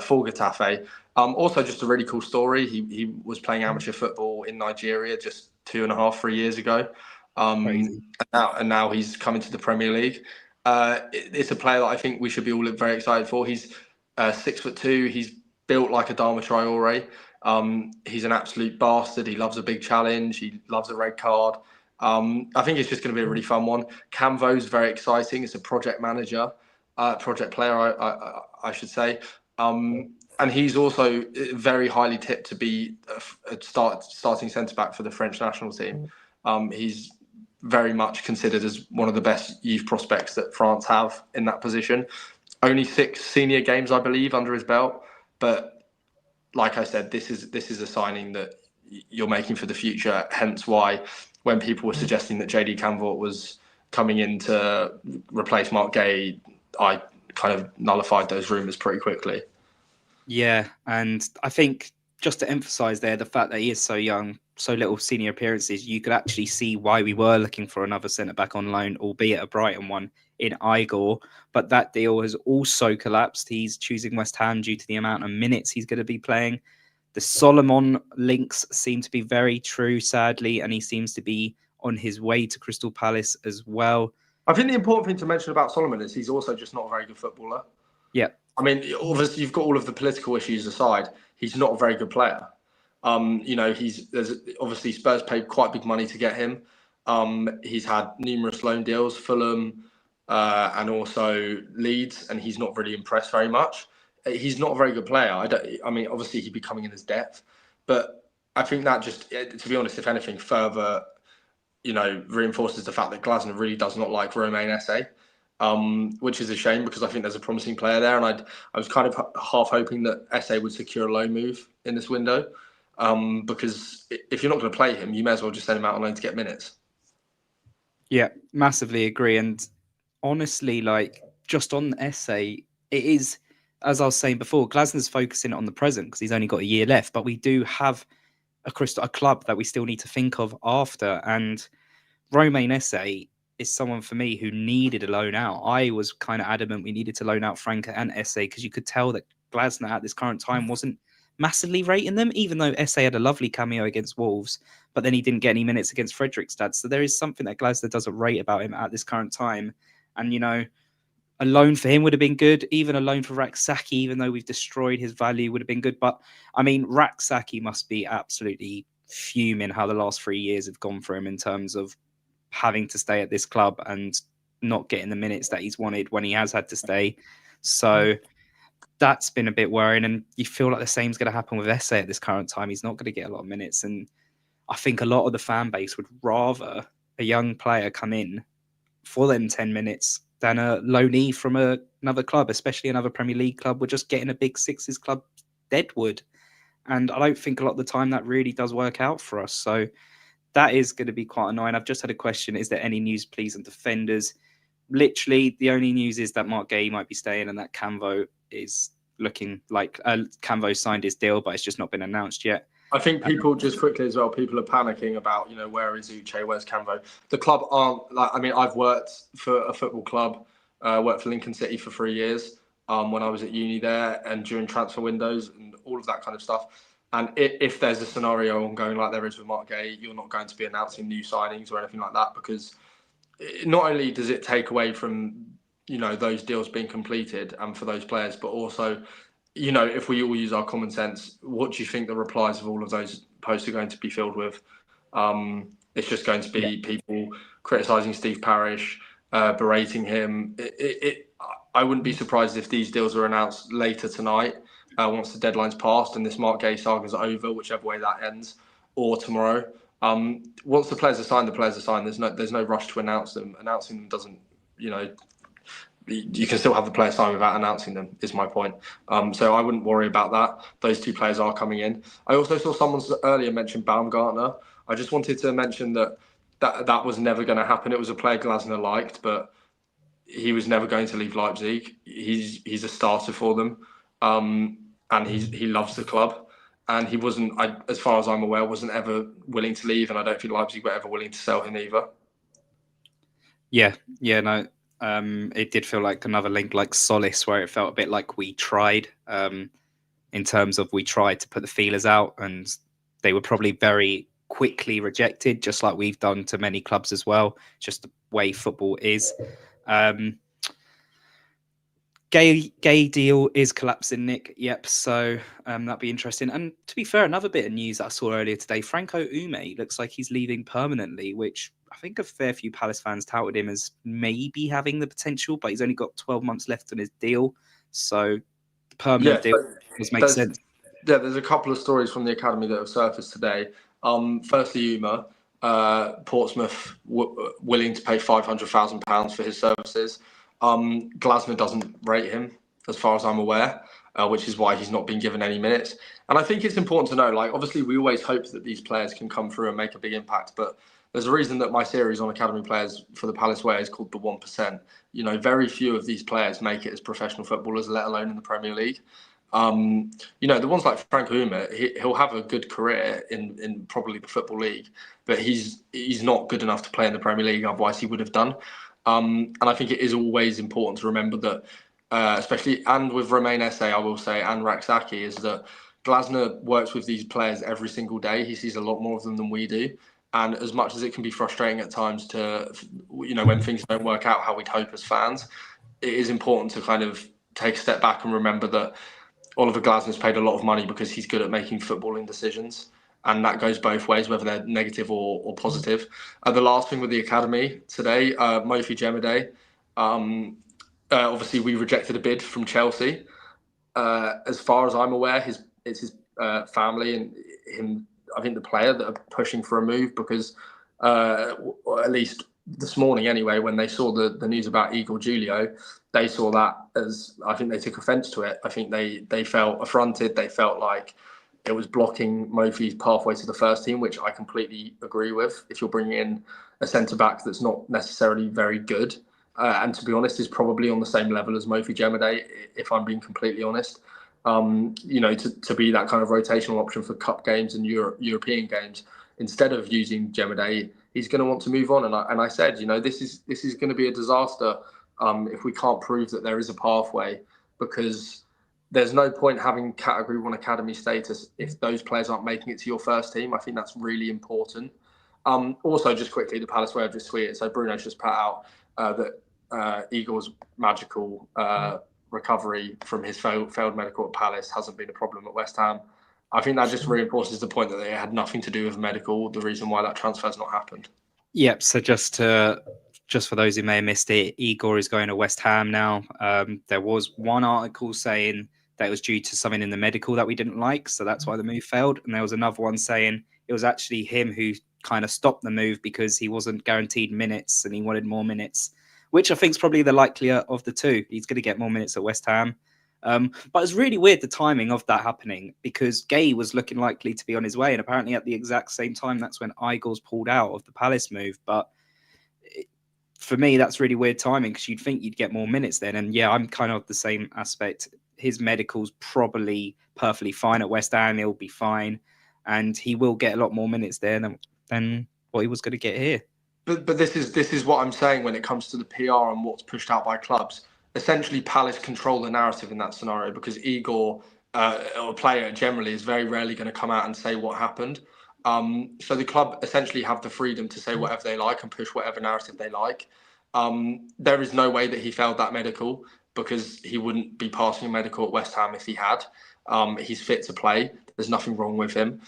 for Getafe. Also, just a really cool story. He was playing amateur football in Nigeria just 2.5-3 years ago. Crazy. And now he's coming to the Premier League. It's a player that I think we should be all very excited for. He's 6'2". He's built like a Dharma Traore. He's an absolute bastard. He loves a big challenge. He loves a red card. I think it's just going to be a really fun one. Canvo's very exciting. It's a project manager, project player, I should say. And he's also very highly tipped to be a starting centre back for the French national team. He's very much considered as one of the best youth prospects that France have in that position. Only 6 senior games, I believe, under his belt. But like I said, this is a signing that you're making for the future. Hence why when people were suggesting that JD Canvort was coming in to replace Mark Guehi, I kind of nullified those rumours pretty quickly. Yeah, and I think just to emphasise there, the fact that he is so young, so little senior appearances, you could actually see why we were looking for another centre-back on loan, albeit a Brighton one, in Igor. But that deal has also collapsed. He's choosing West Ham due to the amount of minutes he's going to be playing. The Solomon links seem to be very true, sadly, and he seems to be on his way to Crystal Palace as well. I think the important thing to mention about Solomon is he's also just not a very good footballer. Yeah. I mean, obviously, you've got all of the political issues aside. He's not a very good player. You know, there's obviously Spurs paid quite big money to get him. He's had numerous loan deals, Fulham, and also Leeds, and he's not really impressed very much. He's not a very good player. I mean, obviously, he'd be coming in as depth, but I think that just, to be honest, if anything, further, you know, reinforces the fact that Glasner really does not like Romain Esse. Which is a shame because I think there's a promising player there, and I was kind of half hoping that Esse would secure a loan move in this window, because if you're not going to play him, you may as well just send him out on loan to get minutes. Yeah, massively agree. And honestly, like just on Esse, it is, as I was saying before, Glasner's focusing on the present because he's only got a year left, but we do have a club that we still need to think of after. And Romain Esse is someone for me who needed a loan out. I was kind of adamant we needed to loan out Franca and Esse because you could tell that Glasner at this current time wasn't massively rating them, even though Esse had a lovely cameo against Wolves, but then he didn't get any minutes against Fredrikstad. So there is something that Glasner doesn't rate about him at this current time. And, you know, a loan for him would have been good. Even a loan for Raksaki, even though we've destroyed his value, would have been good. But, I mean, Raksaki must be absolutely fuming how the last 3 years have gone for him in terms of having to stay at this club and not getting the minutes that he's wanted when he has had to stay. So that's been a bit worrying. And you feel like the same's going to happen with Esse at this current time. He's not going to get a lot of minutes. And I think a lot of the fan base would rather a young player come in for them 10 minutes than a loanee from another club, especially another Premier League club. We're just getting a big sixes club deadwood. And I don't think a lot of the time that really does work out for us. So that is going to be quite annoying. I've just had a question. Is there any news, please, on defenders? Literally, the only news is that Mark Guehi might be staying and that Canvo is looking like Canvo signed his deal, but it's just not been announced yet. I think people, just quickly as well, people are panicking about, where is Uche, where's Canvo? The club aren't, I've worked for a football club, worked for Lincoln City for 3 years when I was at uni there and during transfer windows and all of that kind of stuff. And if there's a scenario ongoing like there is with Mark Guehi, you're not going to be announcing new signings or anything like that, because not only does it take away from, those deals being completed and for those players, but also, if we all use our common sense, what do you think the replies of all of those posts are going to be filled with? It's just going to be people criticising Steve Parish, berating him. I wouldn't be surprised if these deals are announced later tonight, once the deadline's passed and this Mark Guehi saga is over, whichever way that ends, or tomorrow. Once the players are signed, the players are signed. There's no rush to announce them. Announcing them doesn't, you can still have the players sign without announcing them, is my point. So I wouldn't worry about that. Those two players are coming in. I also saw someone earlier mention Baumgartner. I just wanted to mention that was never going to happen. It was a player Glasner liked, but he was never going to leave Leipzig. He's a starter for them, and he loves the club. And he wasn't, as far as I'm aware, wasn't ever willing to leave, and I don't think Leipzig were ever willing to sell him either. Yeah, no. It did feel like another link like Solis, where it felt a bit like we tried, in terms of we tried to put the feelers out, and they were probably very quickly rejected, just like we've done to many clubs as well. Just the way football is. Guehi deal is collapsing, Nick. Yep, so that'd be interesting. And to be fair, another bit of news that I saw earlier today, Franco Ume looks like he's leaving permanently, which I think a fair few Palace fans touted him as maybe having the potential, but he's only got 12 months left on his deal. So the permanent deal does make sense. Yeah, there's a couple of stories from the academy that have surfaced today. Firstly, Ume, Portsmouth willing to pay £500,000 for his services. Glasner doesn't rate him, as far as I'm aware, which is why he's not been given any minutes. And I think it's important to know, obviously we always hope that these players can come through and make a big impact, but there's a reason that my series on academy players for the Palace way is called the 1%. Very few of these players make it as professional footballers, let alone in the Premier League. The ones like Frank Ume, he'll have a good career in probably the Football League, but he's not good enough to play in the Premier League, otherwise he would have done. And I think it is always important to remember that, especially, and with Romain Esse, I will say, and Raksaki, is that Glasner works with these players every single day. He sees a lot more of them than we do. And as much as it can be frustrating at times to, when things don't work out how we'd hope as fans, it is important to kind of take a step back and remember that Oliver Glasner's paid a lot of money because he's good at making footballing decisions. And that goes both ways, whether they're negative or positive. The last thing with the academy today, Mofi Jemede, obviously we rejected a bid from Chelsea. As far as I'm aware, it's his family and him, I think the player, that are pushing for a move, because at least this morning anyway, when they saw the news about Igor Julio, they saw that as, I think they took offence to it. I think they felt affronted. They felt like it was blocking Mofi's pathway to the first team, which I completely agree with. If you're bringing in a centre-back that's not necessarily very good, and to be honest, is probably on the same level as Mofi Jemede, if I'm being completely honest, to be that kind of rotational option for cup games and European games, instead of using Jemede, he's going to want to move on. And I said, this is going to be a disaster if we can't prove that there is a pathway, because there's no point having Category 1 academy status if those players aren't making it to your first team. I think that's really important. Also, just quickly, the Palace way of just tweeted. So Bruno's just put out that Igor's magical recovery from his failed medical at Palace hasn't been a problem at West Ham. I think that just reinforces the point that it had nothing to do with medical, the reason why that transfer's not happened. Yep. So just for those who may have missed it, Igor is going to West Ham now. There was one article saying that it was due to something in the medical that we didn't like, so that's why the move failed. And there was another one saying it was actually him who kind of stopped the move because he wasn't guaranteed minutes and he wanted more minutes, which I think is probably the likelier of the two. He's going to get more minutes at West Ham. But it's really weird, the timing of that happening, because Guehi was looking likely to be on his way, and apparently at the exact same time, that's when Igor's pulled out of the Palace move. But for me, that's really weird timing, because you'd think you'd get more minutes then. And yeah, I'm kind of the same aspect. his medical's probably perfectly fine at West Ham. He'll be fine, and he will get a lot more minutes there than what he was going to get here. But this is what I'm saying when it comes to the PR and what's pushed out by clubs. Essentially, Palace control the narrative in that scenario because Igor, or a player generally, is very rarely going to come out and say what happened. So the club essentially have the freedom to say whatever they like and push whatever narrative they like. There is no way that he failed that medical because he wouldn't be passing a medical at West Ham if he had. He's fit to play. There's nothing wrong with him.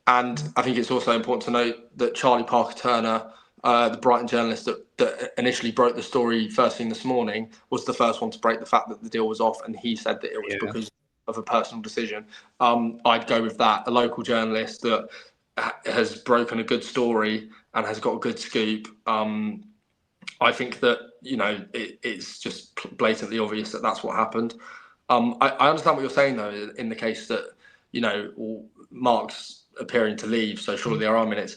And I think it's also important to note that Charlie Parker-Turner, the Brighton journalist that initially broke the story first thing this morning, was the first one to break the fact that the deal was off, and he said that it was because of a personal decision. I'd go with that. A local journalist that has broken a good story and has got a good scoop. I think that, it's just blatantly obvious that that's what happened. I understand what you're saying, though, in the case that, Mark's appearing to leave, so surely there are minutes.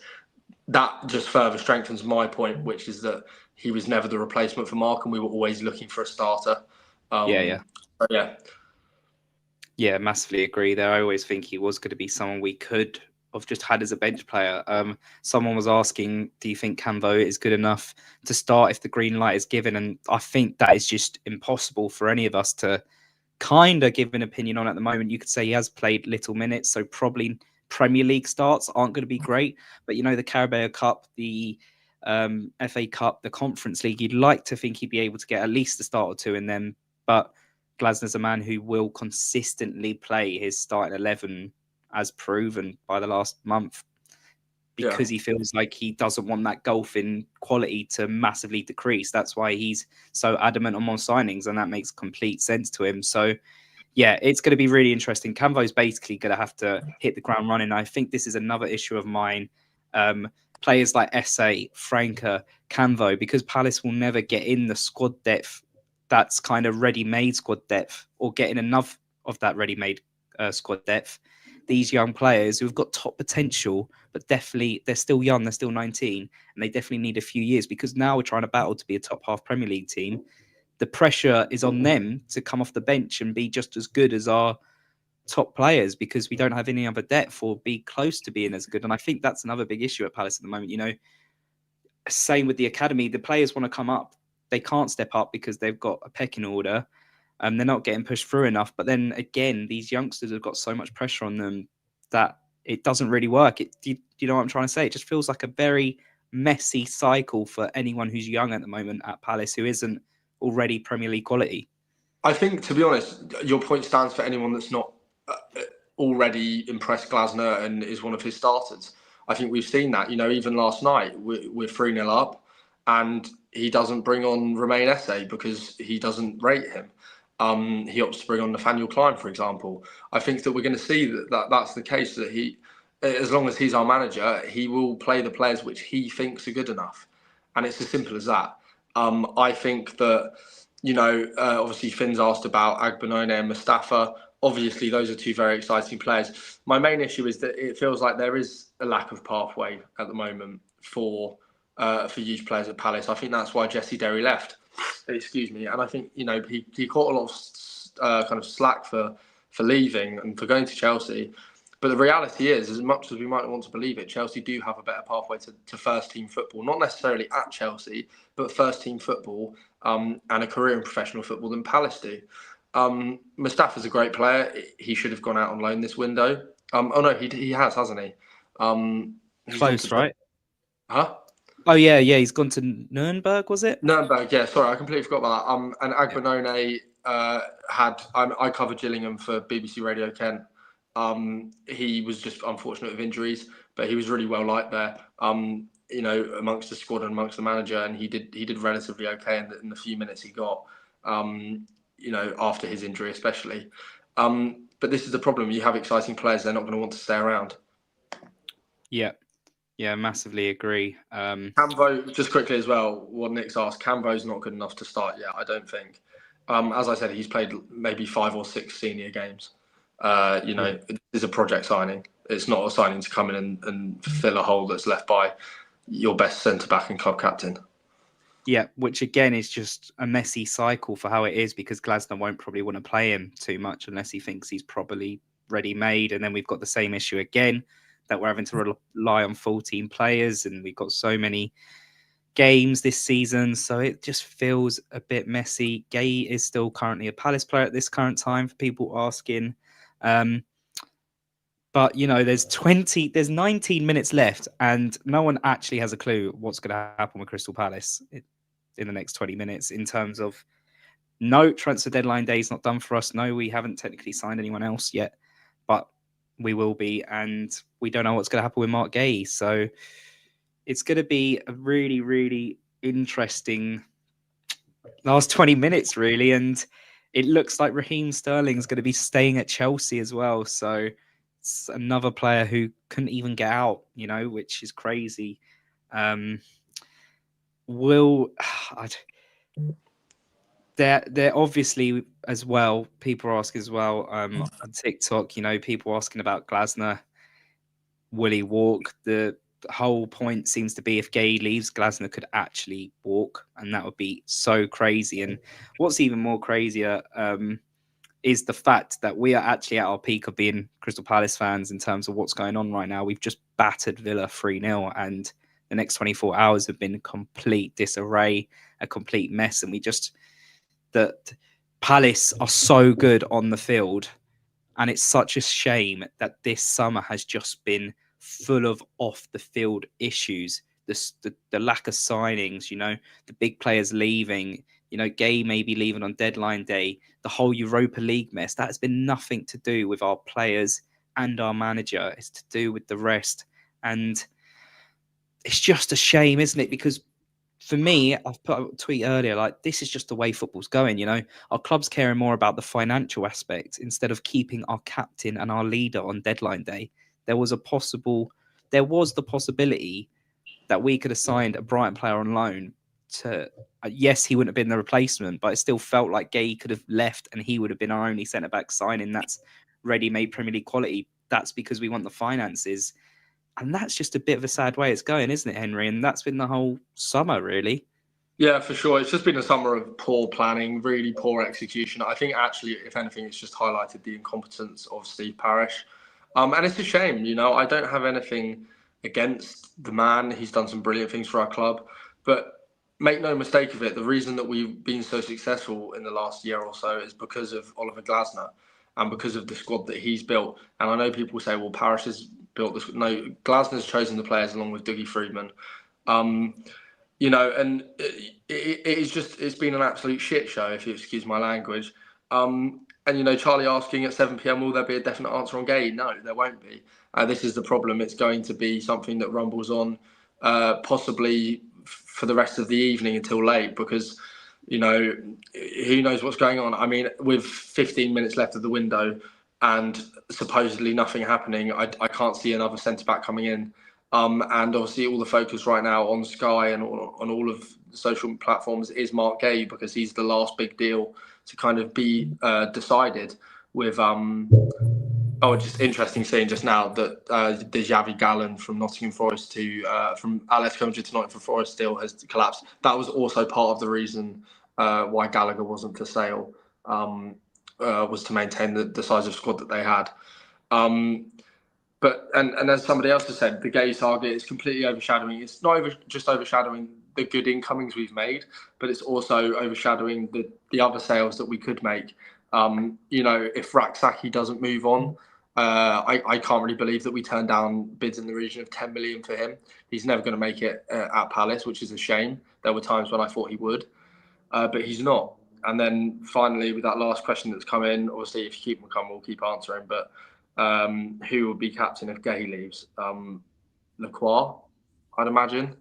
That just further strengthens my point, which is that he was never the replacement for Mark, and we were always looking for a starter. Yeah, massively agree there. I always think he was going to be someone we could have just had as a bench player. Someone was asking, do you think Cambo is good enough to start if the green light is given? And I think that is just impossible for any of us to kind of give an opinion on at the moment. You could say he has played little minutes, so probably Premier League starts aren't going to be great. But, the Carabao Cup, the FA Cup, the Conference League, you'd like to think he'd be able to get at least a start or two in them. But Glasner's a man who will consistently play his starting 11, as proven by the last month, because he feels like he doesn't want that gulf in quality to massively decrease. That's why he's so adamant on more signings, and that makes complete sense to him. So, yeah, it's going to be really interesting. Camvo's basically going to have to hit the ground running. I think this is another issue of mine. Players like Esse, Franca, Camvo, because Palace will never get in the squad depth that's kind of ready-made squad depth, or getting enough of that ready-made squad depth. These young players who've got top potential, but definitely they're still young, they're still 19, and they definitely need a few years, because now we're trying to battle to be a top half Premier League team. The pressure is on them to come off the bench and be just as good as our top players, because we don't have any other depth or be close to being as good. And I think that's another big issue at Palace at the moment. Same with the academy. The players want to come up. They can't step up because they've got a pecking order. They're not getting pushed through enough. But then again, these youngsters have got so much pressure on them that it doesn't really work. Do you know what I'm trying to say? It just feels like a very messy cycle for anyone who's young at the moment at Palace who isn't already Premier League quality. I think, to be honest, your point stands for anyone that's not already impressed Glasner and is one of his starters. I think we've seen that. Even last night, we're 3-0 up, and he doesn't bring on Romain Esse because he doesn't rate him. He opts to bring on Nathaniel Klein, for example. I think that we're going to see that's the case, that he, as long as he's our manager, he will play the players which he thinks are good enough. And it's as simple as that. I think that, obviously Finn's asked about Agbenone and Mustafa. Obviously, those are two very exciting players. My main issue is that it feels like there is a lack of pathway at the moment for youth players at Palace. I think that's why Jesse Derry left. Excuse me. And I think, he caught a lot of kind of slack for leaving and for going to Chelsea. But the reality is, as much as we might want to believe it, Chelsea do have a better pathway to first-team football. Not necessarily at Chelsea, but first-team football and a career in professional football than Palace do. Mustafa's a great player. He should have gone out on loan this window. He has, hasn't he? Close, right? Huh? Oh, yeah. He's gone to Nuremberg, was it? Nuremberg, yeah. Sorry, I completely forgot about that. And Agbenone I covered Gillingham for BBC Radio Kent. He was just unfortunate with injuries, but he was really well liked there. Amongst the squad and amongst the manager, and he did relatively okay in the few minutes he got. After his injury, especially. But this is the problem. You have exciting players; they're not going to want to stay around. Yeah, massively agree. Camvo, just quickly as well, what Nick's asked, Camvo's not good enough to start yet, I don't think. As I said, he's played maybe 5 or 6 senior games. It's a project signing. It's not a signing to come in and fill a hole that's left by your best centre-back and club captain. Yeah, which again is just a messy cycle for how it is, because Glasner won't probably want to play him too much unless he thinks he's probably ready-made. And then we've got the same issue again, that we're having to rely on 14 players, and we've got so many games this season, so it just feels a bit messy. Guehi is still currently a Palace player at this current time, for people asking. But there's 19 minutes left, and no one actually has a clue what's going to happen with Crystal Palace in the next 20 minutes. In terms of, no, transfer deadline day is not done for us. No, we haven't technically signed anyone else yet, but we will be, and we don't know what's going to happen with Mark Guehi. So it's going to be a really, really interesting last 20 minutes, really. And it looks like Raheem Sterling's going to be staying at Chelsea as well. So it's another player who couldn't even get out, which is crazy. They're obviously as well, people are asking as well on TikTok, people asking about Glasner. Will he walk? The whole point seems to be, if Guehi leaves, Glasner could actually walk, and that would be so crazy. And what's even more crazier is the fact that we are actually at our peak of being Crystal Palace fans in terms of what's going on right now. We've just battered Villa 3-0, and the next 24 hours have been complete disarray, a complete mess. And that Palace are so good on the field, and it's such a shame that this summer has just been full of off the field issues. The lack of signings, the big players leaving, Guehi maybe leaving on deadline day, the whole Europa League mess. That has been nothing to do with our players and our manager. It's to do with the rest. And it's just a shame, isn't it? Because for me, I've put a tweet earlier, like, this is just the way football's going. Our club's caring more about the financial aspect instead of keeping our captain and our leader on deadline day. There was the possibility that we could have signed a Brighton player on loan to, yes, he wouldn't have been the replacement, but it still felt like Guehi could have left and he would have been our only centre-back signing that's ready-made Premier League quality. That's because we want the finances. And that's just a bit of a sad way it's going, isn't it, Henry? And that's been the whole summer, really. Yeah, for sure. It's just been a summer of poor planning, really poor execution. I think actually, if anything, it's just highlighted the incompetence of Steve Parish. And it's a shame, I don't have anything against the man. He's done some brilliant things for our club. But make no mistake of it, the reason that we've been so successful in the last year or so is because of Oliver Glasner and because of the squad that he's built. And I know people say, well, Parish has built this. No, Glasner's chosen the players along with Dougie Freedman. And it's been an absolute shit show, if you excuse my language. And Charlie asking at 7 p.m, will there be a definite answer on Guehi? No, there won't be. This is the problem. It's going to be something that rumbles on, possibly for the rest of the evening until late, because who knows what's going on. I mean, with 15 minutes left of the window and supposedly nothing happening, I can't see another centre back coming in. And obviously all the focus right now on Sky and on all of the social platforms is Mark Guehi, because he's the last big deal to kind of be decided with just interesting seeing just now that the Xavi Gallen from Nottingham Forest from Atletico Madrid to Nottingham Forest deal has collapsed. That was also part of the reason why Gallagher wasn't for sale, was to maintain the size of squad that they had. But as somebody else has said, the Guehi saga is completely overshadowing. It's not just overshadowing the good incomings we've made, but it's also overshadowing the other sales that we could make. If Rak-Saki doesn't move on, I can't really believe that we turned down bids in the region of 10 million for him. He's never going to make it at Palace, which is a shame. There were times when I thought he would, but he's not. And then finally, with that last question that's come in, obviously, if you keep them coming, we'll keep answering. But who will be captain if Guehi leaves? Lacroix, I'd imagine.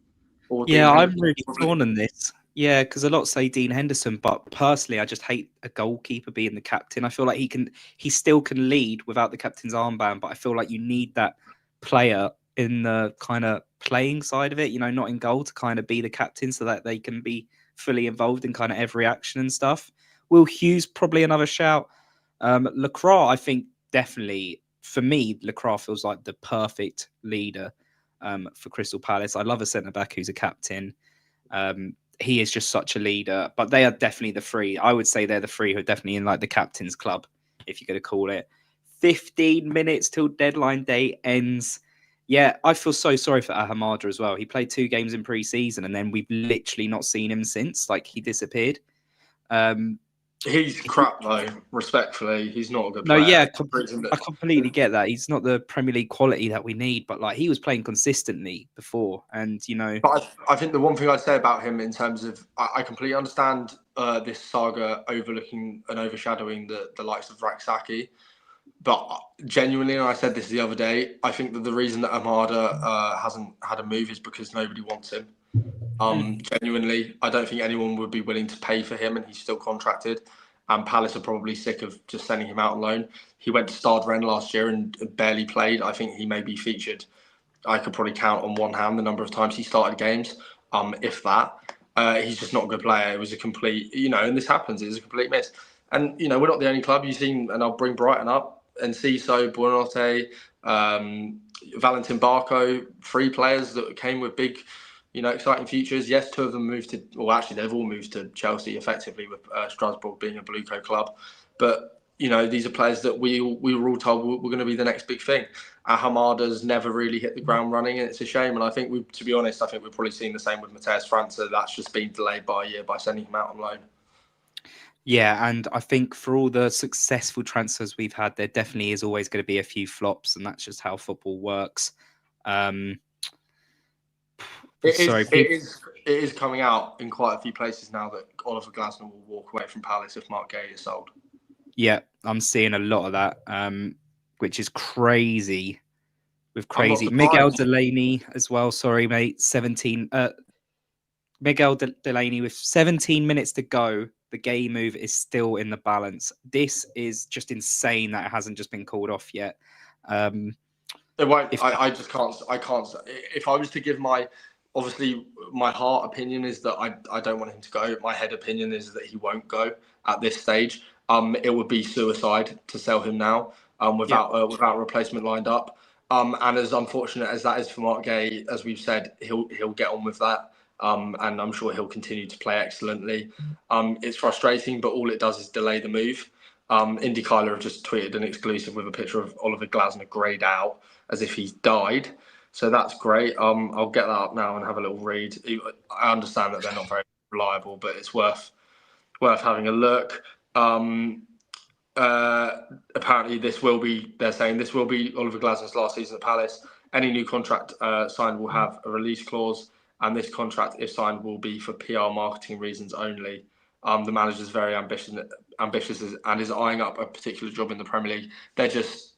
Or yeah, I'm really torn on this. Yeah, because a lot say Dean Henderson, but personally, I just hate a goalkeeper being the captain. I feel like he still can lead without the captain's armband, but I feel like you need that player in the kind of playing side of it, not in goal, to kind of be the captain so that they can be fully involved in kind of every action and stuff. Will Hughes probably another shout. Lacroix, I think definitely, for me, Lacroix feels like the perfect leader for Crystal Palace. I love a centre-back who's a captain. he is just such a leader. But they are definitely the three. I would say they're the three who are definitely in like the captain's club, if you're going to call it. 15 minutes till deadline day ends. Yeah, I feel so sorry for Ahamada as well. He played 2 games in pre-season, and then we've literally not seen him since. Like, he disappeared. He's crap, though, respectfully. He's not a good No, player. yeah, I completely get that. He's not the Premier League quality that we need, but like, he was playing consistently before, and you know. But I think the one thing I'd say about him in terms of, I completely understand this saga overlooking and overshadowing the likes of Raksaki. But genuinely, and I said this the other day, I think that the reason that Amada hasn't had a move is because nobody wants him. Genuinely, I don't think anyone would be willing to pay for him, and he's still contracted. And Palace are probably sick of just sending him out on loan. He went to Stade Rennes last year and barely played. I think he may be featured. I could probably count on one hand the number of times he started games, if that. He's just not a good player. It was a complete, and this happens. It was a complete miss. And, we're not the only club. You've seen, and I'll bring Brighton up, Enciso, Buonanotte, Valentin Barco, 3 players that came with big, exciting futures. Yes, 2 of them moved to, well, actually, they've all moved to Chelsea effectively, with Strasbourg being a Blueco club. But, these are players that we were all told were going to be the next big thing. Ahamada's never really hit the ground running, and it's a shame. And I think, to be honest, we've probably seen the same with Mateus França. That's just been delayed by a year by sending him out on loan. Yeah, and I think for all the successful transfers we've had, there definitely is always going to be a few flops, and that's just how football works. It is coming out in quite a few places now that Oliver Glasner will walk away from Palace if Mark Guehi is sold. Yeah, I'm seeing a lot of that, which is crazy. With crazy Miguel Delaney as well. Sorry, mate. 17. Miguel Delaney with 17 minutes to go. The Guehi move is still in the balance. This is just insane that it hasn't just been called off yet. It won't. I just can't. I can't. If I was to give obviously my heart opinion is that I don't want him to go. My head opinion is that he won't go at this stage. It would be suicide to sell him now without a replacement lined up. And as unfortunate as that is for Mark Guehi, as we've said, he'll get on with that. And I'm sure he'll continue to play excellently. It's frustrating, but all it does is delay the move. IndyCar have just tweeted an exclusive with a picture of Oliver Glasner greyed out as if he's died. So that's great. I'll get that up now and have a little read. I understand that they're not very reliable, but it's worth having a look. Apparently they're saying this will be Oliver Glasner's last season at Palace. Any new contract signed will have a release clause, and this contract, if signed, will be for PR marketing reasons only. The manager's very ambitious and is eyeing up a particular job in the Premier League. They're just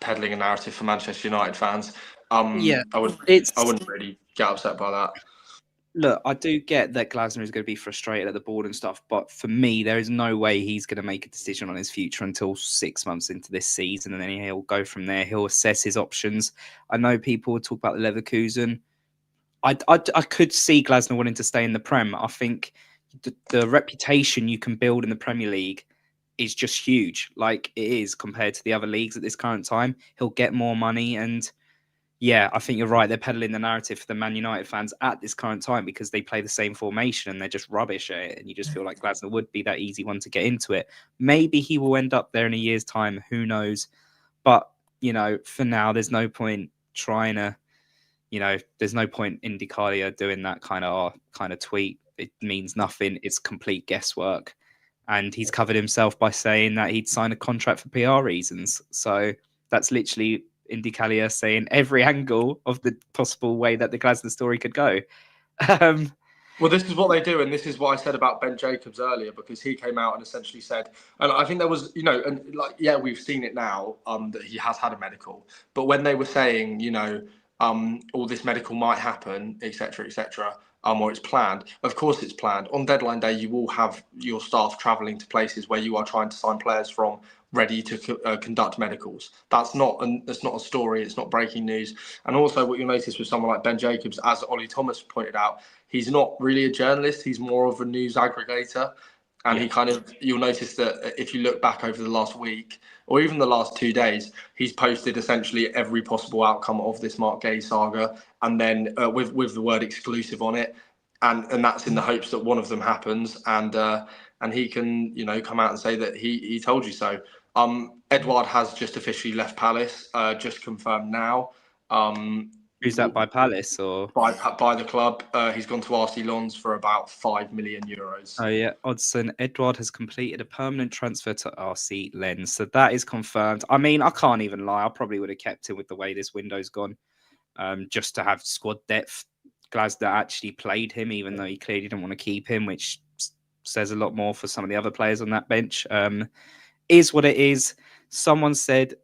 peddling a narrative for Manchester United fans. I wouldn't really get upset by that. Look, I do get that Glasner is going to be frustrated at the board and stuff, but for me, there is no way he's going to make a decision on his future until 6 months into this season, and then he'll go from there. He'll assess his options. I know people would talk about the Leverkusen. I could see Glasner wanting to stay in the Prem. I think the reputation you can build in the Premier League is just huge, like it is compared to the other leagues at this current time. He'll get more money, and yeah, I think you're right. They're peddling the narrative for the Man United fans at this current time because they play the same formation and they're just rubbish at it. And you just feel like Glasner would be that easy one to get into it. Maybe he will end up there in a year's time. Who knows? But, for now, there's no point trying to, there's no point in IndyCar doing that kind of tweet. It means nothing. It's complete guesswork. And he's covered himself by saying that he'd sign a contract for PR reasons. So that's literally IndyCar saying every angle of the possible way that the Glasner story could go. Well, this is what they do, and this is what I said about Ben Jacobs earlier, because he came out and essentially said, and I think there was, we've seen it now that he has had a medical, but when they were saying, all this medical might happen, etc., or it's planned. Of course, it's planned. On deadline day, you will have your staff travelling to places where you are trying to sign players from, ready to conduct medicals. That's not a story. It's not breaking news. And also, what you'll notice with someone like Ben Jacobs, as Ollie Thomas pointed out, he's not really a journalist. He's more of a news aggregator. And you'll notice that if you look back over the last week or even the last 2 days, he's posted essentially every possible outcome of this Mark Guehi saga, and then with the word exclusive on it. and that's in the hopes that one of them happens, and he can, come out and say that he told you so. Edouard has just officially left Palace, just confirmed now. Who's that, by Palace or by the club? He's gone to RC Lens for about €5 million. Oh yeah, Odson. Edouard has completed a permanent transfer to RC Lens, so that is confirmed. I mean, I can't even lie. I probably would have kept him with the way this window's gone, just to have squad depth. Glasner actually played him, even though he clearly didn't want to keep him, which says a lot more for some of the other players on that bench. Is what it is. Someone said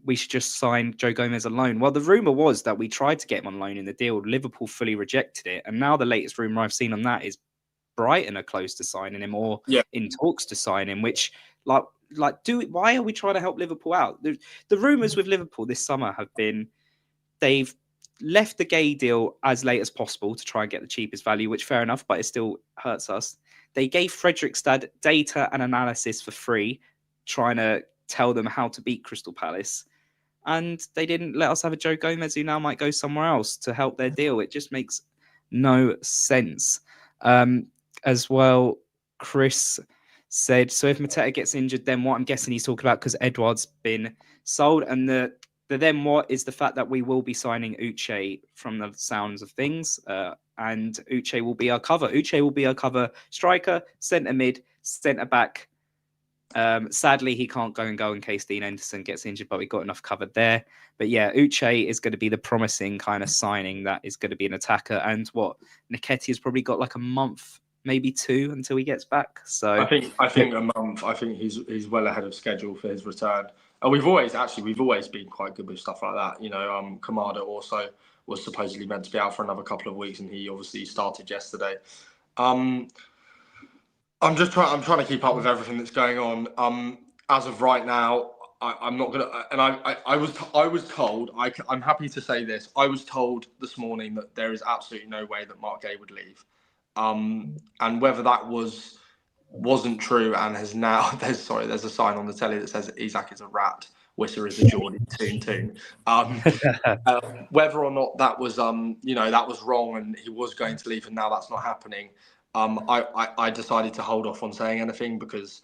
we should just sign Joe Gomez on loan. Well, the rumour was that we tried to get him on loan in the deal. Liverpool fully rejected it. And now the latest rumour I've seen on that is Brighton are close to signing him or in talks to sign him, which why are we trying to help Liverpool out? The rumours with Liverpool this summer have been they've left the Guehi deal as late as possible to try and get the cheapest value, which fair enough, but it still hurts us. They gave Fredrikstad data and analysis for free, trying to tell them how to beat Crystal Palace. And they didn't let us have a Joe Gomez who now might go somewhere else to help their deal. It just makes no sense. As well, Chris said, so if Mateta gets injured, then what? I'm guessing he's talking about because Edouard's been sold. And the then what is the fact that we will be signing Uche from the sounds of things. And Uche will be our cover. Uche will be our cover striker, centre mid, centre back. Sadly, he can't go in case Dean Henderson gets injured, but we got enough covered there. But yeah, Uche is going to be the promising kind of signing that is going to be an attacker. And what Nketiah has probably got like a month, maybe 2 until he gets back. So I think a month. I think he's well ahead of schedule for his return. We've always been quite good with stuff like that. Kamada also was supposedly meant to be out for another couple of weeks, and he obviously started yesterday. I'm trying to keep up with everything that's going on. As of right now, I'm not gonna. And I was told. I'm happy to say this. I was told this morning that there is absolutely no way that Mark Guehi would leave. And whether that wasn't true and has now there's a sign on the telly that says Isak is a rat, Wisser is a Geordie, toon. Whether or not that was that was wrong and he was going to leave and now that's not happening. I decided to hold off on saying anything because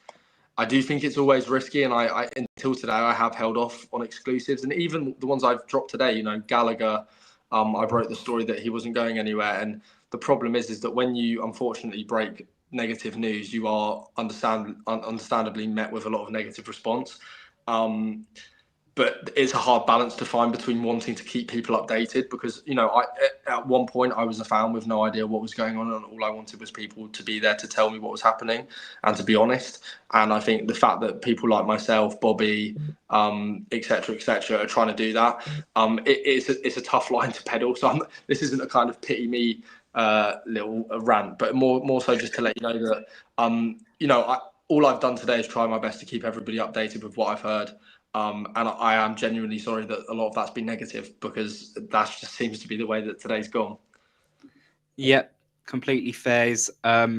I do think it's always risky, and I until today I have held off on exclusives, and even the ones I've dropped today. Gallagher, I wrote the story that he wasn't going anywhere, and the problem is that when you unfortunately break negative news, you are understandably met with a lot of negative response. But it's a hard balance to find between wanting to keep people updated because, at one point I was a fan with no idea what was going on and all I wanted was people to be there to tell me what was happening and to be honest. And I think the fact that people like myself, Bobby, et cetera, are trying to do that, it's a tough line to pedal. So this isn't a kind of pity me little rant, but more so just to let you know that, all I've done today is try my best to keep everybody updated with what I've heard. And I am genuinely sorry that a lot of that's been negative because that just seems to be the way that today's gone. Yep, completely fair.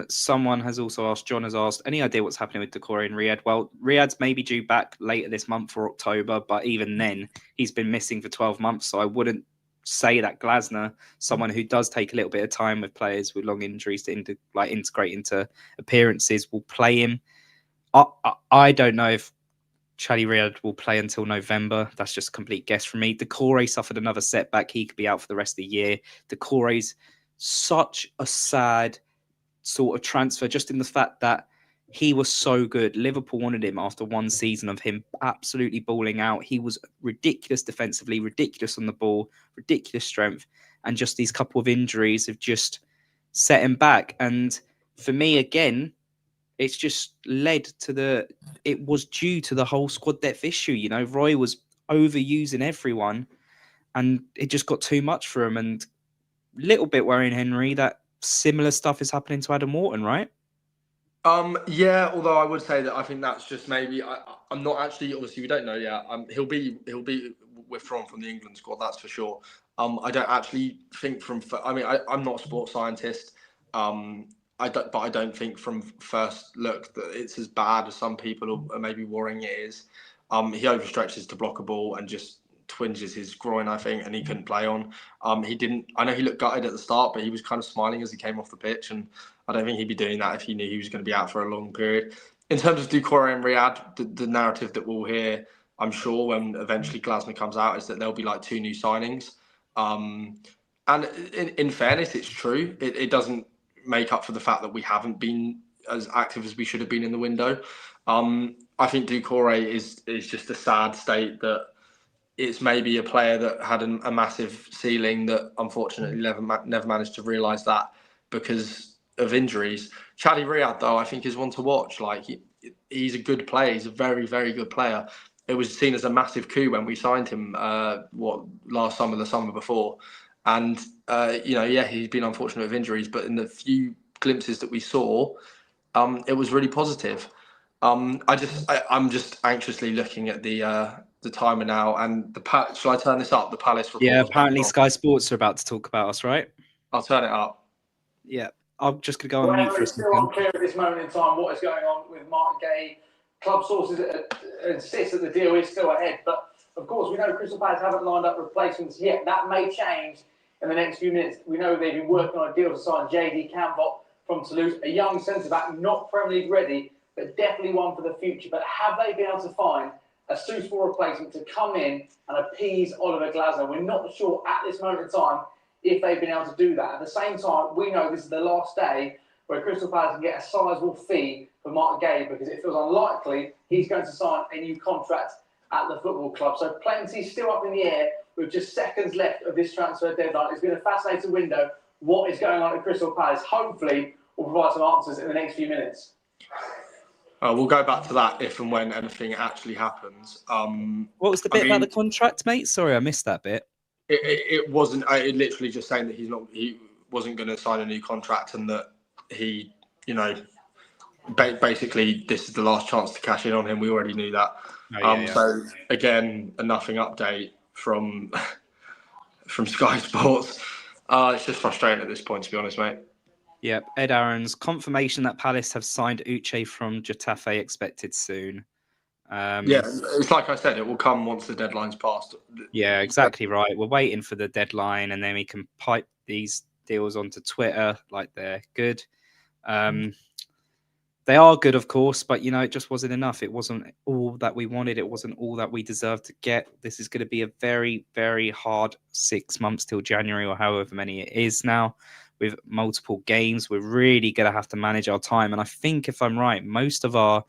Someone has also asked, John has asked, any idea what's happening with Decore in Riyadh? Well, Riyadh's maybe due back later this month or October, but even then, he's been missing for 12 months, so I wouldn't say that Glasner, someone who does take a little bit of time with players with long injuries to integrate into appearances, will play him. I don't know if Chadi Riyadh will play until November. That's just a complete guess from me. Decore suffered another setback. He could be out for the rest of the year. Decore's such a sad sort of transfer, just in the fact that he was so good. Liverpool wanted him after one season of him absolutely balling out. He was ridiculous defensively, ridiculous on the ball, ridiculous strength. And just these couple of injuries have just set him back. And for me, again, it's just led to it was due to the whole squad depth issue. Roy was overusing everyone and it just got too much for him. And little bit worrying, Henry, that similar stuff is happening to Adam Wharton, right? Yeah, although I would say that I think that's just maybe I'm not actually, obviously we don't know yet. He'll be withdrawn from the England squad, that's for sure. I don't actually think I'm not a sports scientist. I don't think from first look that it's as bad as some people are maybe worrying it is. He overstretches to block a ball and just twinges his groin, I think, and he couldn't play on. He didn't. I know he looked gutted at the start, but he was kind of smiling as he came off the pitch, and I don't think he'd be doing that if he knew he was going to be out for a long period. In terms of Doucouré and Riyad, the narrative that we'll hear, I'm sure, when eventually Glasner comes out, is that there'll be like 2 new signings. And in fairness, it's true. It doesn't make up for the fact that we haven't been as active as we should have been in the window. I think Doucouré is just a sad state that it's maybe a player that had a massive ceiling that unfortunately never managed to realise that because of injuries. Chadi Riyad, though, I think is one to watch. Like he's a good player. He's a very, very good player. It was seen as a massive coup when we signed him. Last summer, the summer before, and he's been unfortunate with injuries, but in the few glimpses that we saw, it was really positive. I'm just anxiously looking at the timer now, and shall I turn this up? The Palace report. Yeah, apparently Sky Sports are about to talk about us, right? I'll turn it up. Yeah, I'm just going to go on mute for a second. It's still unclear at this moment in time what is going on with Martin Guehi. Club sources insist that the deal is still ahead, but of course we know Crystal Palace haven't lined up replacements yet. That may change in the next few minutes. We know they've been working on a deal to sign JD Campbell from Toulouse, a young centre-back, not Premier League ready, but definitely one for the future. But have they been able to find a suitable replacement to come in and appease Oliver Glasner? We're not sure at this moment in time if they've been able to do that. At the same time, we know this is the last day where Crystal Palace can get a sizable fee for Martin Guehi because it feels unlikely he's going to sign a new contract at the football club. So plenty still up in the air with just seconds left of this transfer deadline. It's been a fascinating window. What is going on at Crystal Palace? Hopefully, we'll provide some answers in the next few minutes. We'll go back to that if and when anything actually happens. What was the bit about the contract, mate? Sorry, I missed that bit. It wasn't. It literally just saying that he wasn't going to sign a new contract, and that he, basically this is the last chance to cash in on him. We already knew that. So again, a nothing update from Sky Sports. It's just frustrating at this point, to be honest, mate. Yep, Ed Aaron's confirmation that Palace have signed Uche from Getafe expected soon. It's like I said, it will come once the deadline's passed. Yeah, exactly right. We're waiting for the deadline, and then we can pipe these deals onto Twitter like they're good. They are good, of course, but it just wasn't enough. It wasn't all that we wanted. It wasn't all that we deserved to get. This is going to be a very, very hard 6 months till January or however many it is now. With multiple games, we're really going to have to manage our time. And I think, if I'm right, most of our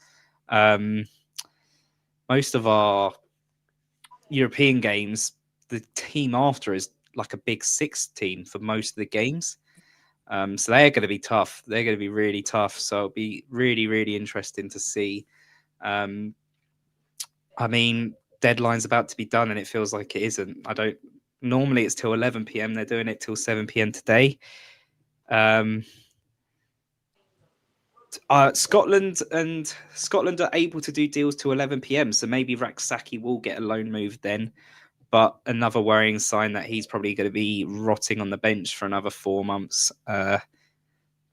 European games, the team after is like a big 16 for most of the games. So they're going to be tough. They're going to be really tough. So it'll be really, really interesting to see. Deadline's about to be done, and it feels like it isn't. Normally it's till 11 p.m. They're doing it till 7 p.m. today. Scotland are able to do deals till 11 p.m. So maybe Raksaki will get a loan move then. But another worrying sign that he's probably going to be rotting on the bench for another 4 months,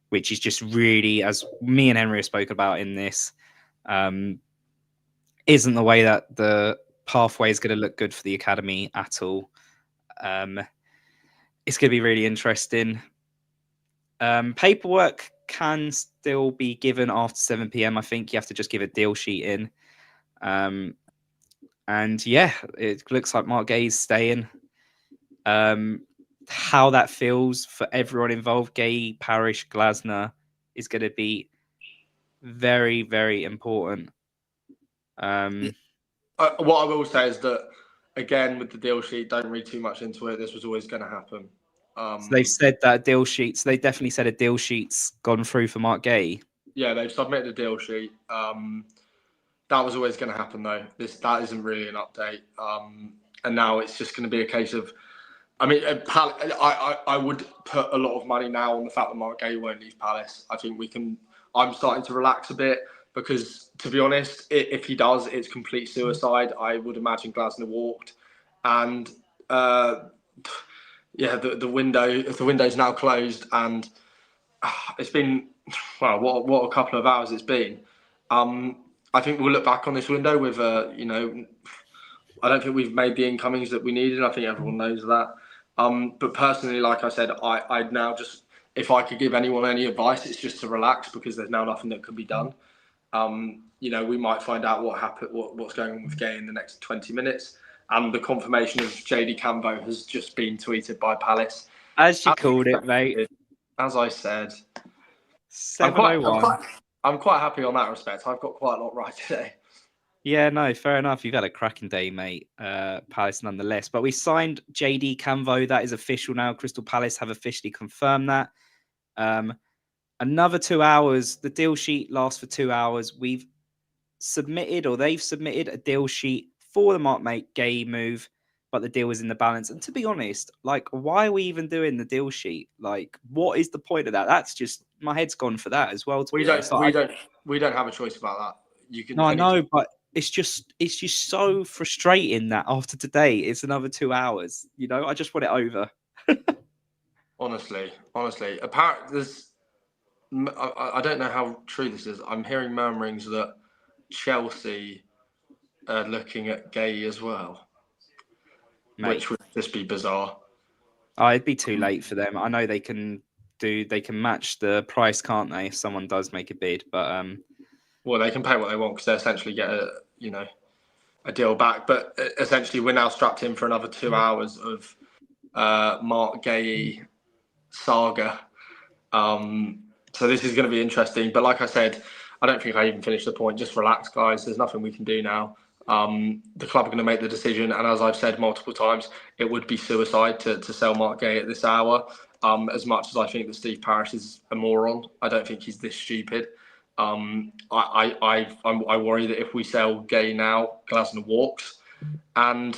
which is just really, as me and Henry have spoken about in this, isn't the way that the pathway is going to look good for the academy at all. It's going to be really interesting. Paperwork can still be given after 7 p.m. I think you have to just give a deal sheet in. And yeah, it looks like Mark Guehi's staying. How that feels for everyone involved, Guehi, Parish, Glasner, is going to be very, very important. What I will say is that, again, with the deal sheet, don't read too much into it. This was always going to happen. So they've said that deal sheets. They definitely said a deal sheet's gone through for Mark Guehi. Yeah, they've submitted a deal sheet. That was always going to happen, though. That isn't really an update. And now it's just going to be a case of, I would put a lot of money now on the fact that Mark Guehi won't leave Palace. I think I'm starting to relax a bit because, to be honest, if he does, it's complete suicide. I would imagine Glasner walked. And, the window's now closed, and it's been, what a couple of hours it's been. I think we'll look back on this window with I don't think we've made the incomings that we needed. I think everyone knows that. But personally, like I said, I'd now just, if I could give anyone any advice, it's just to relax because there's now nothing that can be done. We might find out what's going on with Guehi in the next 20 minutes. And the confirmation of JD Cambo has just been tweeted by Palace. As you called it, mate. As I said. 701. I'm quite happy on that respect. I've got quite a lot right today. Yeah, no, fair enough. You've had a cracking day, mate. Palace nonetheless. But we signed JD Camvo. That is official now. Crystal Palace have officially confirmed that. Another 2 hours. The deal sheet lasts for 2 hours. They've submitted a deal sheet for the Mark Guehi move, but the deal is in the balance. And to be honest, like, why are we even doing the deal sheet? Like, what is the point of that? That's just, my head's gone for that as well. We don't have a choice about that. You can. No, I know, but it's just so frustrating that after today, it's another 2 hours. I just want it over. Honestly, apparently there's. I don't know how true this is. I'm hearing murmurings that Chelsea are looking at Guehi as well, which would just be bizarre. Oh, it'd be too late for them. I know they can match the price, can't they? If someone does make a bid, but well, they can pay what they want because they essentially get a deal back. But essentially, we're now strapped in for another 2 hours of Mark Guehi saga. So this is going to be interesting. But like I said, I don't think I even finished the point. Just relax, guys. There's nothing we can do now. The club are going to make the decision. And as I've said multiple times, it would be suicide to sell Mark Guehi at this hour. As much as I think that Steve Parish is a moron, I don't think he's this stupid. I worry that if we sell Guehi now, Glasner walks. And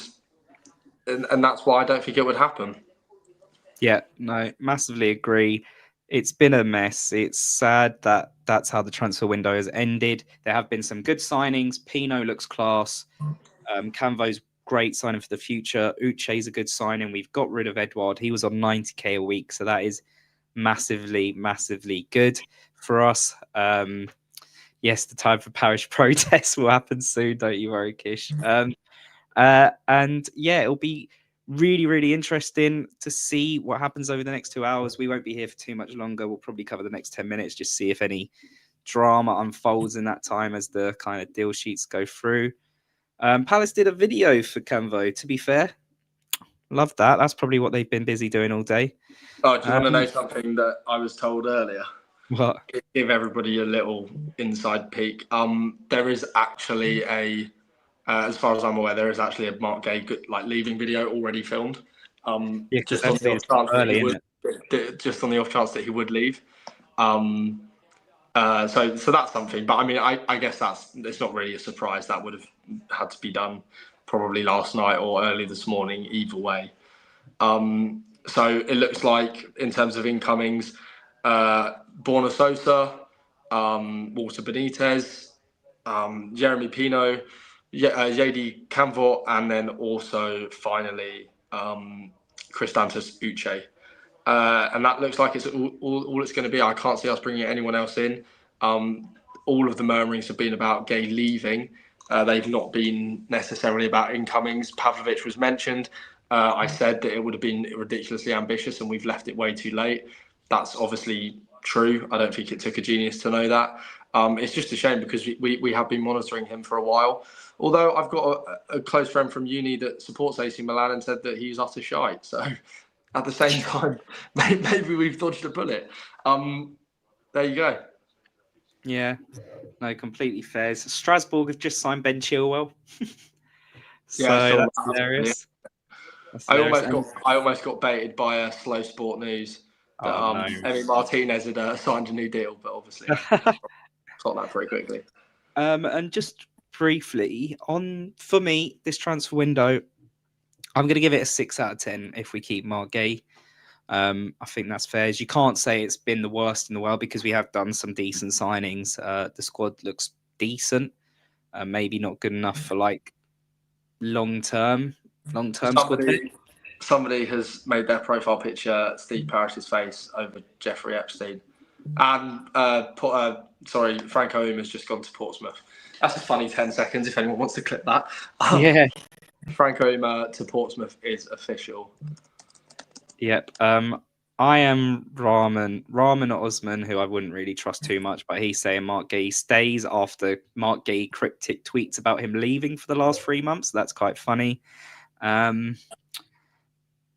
that's why I don't think it would happen. Yeah, no, massively agree. It's been a mess. It's sad that that's how the transfer window has ended. There have been some good signings. Pino looks class. Camvo's great signing for the future. Uche's a good signing. We've got rid of Edouard. He was on 90k a week, so that is massively, massively good for us. Yes, the time for parish protests will happen soon. Don't you worry, Kish. And yeah, it'll be really, really interesting to see what happens over the next 2 hours. We won't be here for too much longer. We'll probably cover the next 10 minutes, just see if any drama unfolds in that time as the kind of deal sheets go through. Palace did a video for Camvo, to be fair. Love that. That's probably what they've been busy doing all day. Oh, do you want to know something that I was told earlier? What? Give everybody a little inside peek. There is actually as far as I'm aware, there is actually a Mark Guehi leaving video already filmed. Just on the off chance that he would leave. So that's something. But I mean, I guess it's not really a surprise. That would have had to be done probably last night or early this morning, either way. So it looks like in terms of incomings, Borna Sosa, Walter Benitez, Jeremy Pino, JD Camvo, and then also finally Kristantas Uche. And that looks like it's all it's going to be. I can't see us bringing anyone else in. All of the murmurings have been about Guehi leaving. They've not been necessarily about incomings. Pavlovic was mentioned. I said that it would have been ridiculously ambitious and we've left it way too late. That's obviously true. I don't think it took a genius to know that. It's just a shame because we have been monitoring him for a while. Although I've got a close friend from uni that supports AC Milan and said that he's utter shite. So at the same time, maybe we've dodged a bullet. There you go. Yeah, no, completely fair. So Strasbourg have just signed Ben Chilwell. So yeah, that's hilarious. I almost got baited by Slow Sport News that Emi Martinez had signed a new deal, but obviously I got that pretty quickly. And just briefly for me, this transfer window, I'm going to give it a 6 out of 10 if we keep Mark Guehi. I think that's fair. You can't say it's been the worst in the world because we have done some decent signings. The squad looks decent, maybe not good enough for long-term squad. Somebody has made their profile picture Steve Parish's face over Jeffrey Epstein, and Franco Uma's just gone to Portsmouth. That's a funny 10 seconds if anyone wants to clip that. Yeah, Franco Ima to Portsmouth is official. Yep. I am Rahman Osman, who I wouldn't really trust too much, but he's saying Mark Guehi stays after Mark Guehi cryptic tweets about him leaving for the last 3 months. So that's quite funny.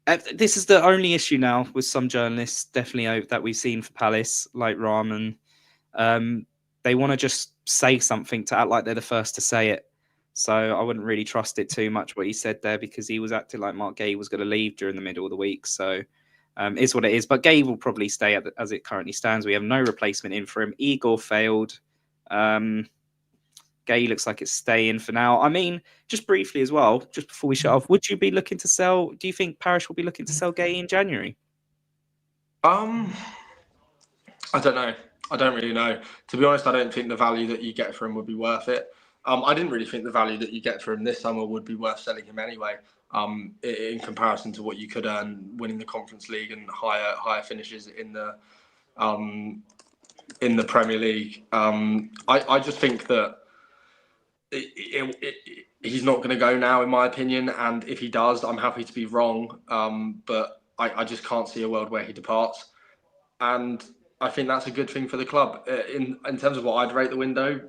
This is the only issue now with some journalists, definitely that we've seen for Palace, like Rahman. They want to just say something to act like they're the first to say it. So I wouldn't really trust it too much what he said there, because he was acting like Mark Guehi was going to leave during the middle of the week. So is what it is. But Guehi will probably stay as it currently stands. We have no replacement in for him. Igor failed. Guehi looks like it's staying for now. I mean, just briefly as well, just before we shut off, would you be looking to sell? Do you think Parish will be looking to sell Guehi in January? I don't know. I don't really know. To be honest, I don't think the value that you get for him would be worth it. I didn't really think the value that you get for him this summer would be worth selling him anyway. In comparison to what you could earn winning the Conference League and higher finishes in the Premier League. I just think that he's not going to go now, in my opinion. And if he does, I'm happy to be wrong. But I just can't see a world where he departs. And I think that's a good thing for the club. In terms of what I'd rate the window,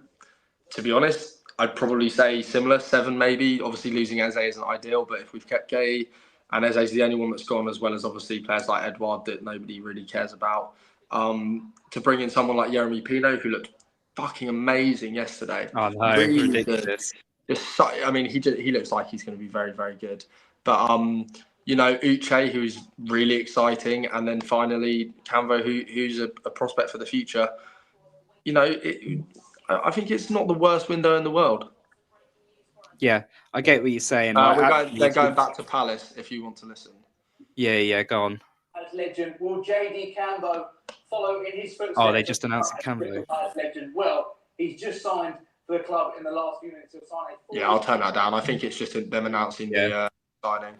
to be honest, I'd probably say similar, 7 maybe. Obviously, losing Eze isn't ideal, but if we've kept Guehi, and Eze's the only one that's gone, as well as obviously players like Edouard that nobody really cares about, to bring in someone like Jeremy Pino, who looked fucking amazing yesterday. Oh no, really ridiculous. Good. I mean, he looks like he's going to be very, very good. But Uche, who's really exciting, and then finally Canvo, who's a prospect for the future. I think it's not the worst window in the world. Yeah, I get what you're saying. They're going back to Palace if you want to listen. Yeah, go on. Palace legend, will JD Canvo follow in his footsteps? Oh, they just announced Canvo. Palace legend. Well, he's just signed for the club in the last few minutes. Yeah, I'll turn that down. I think it's just them announcing the signing.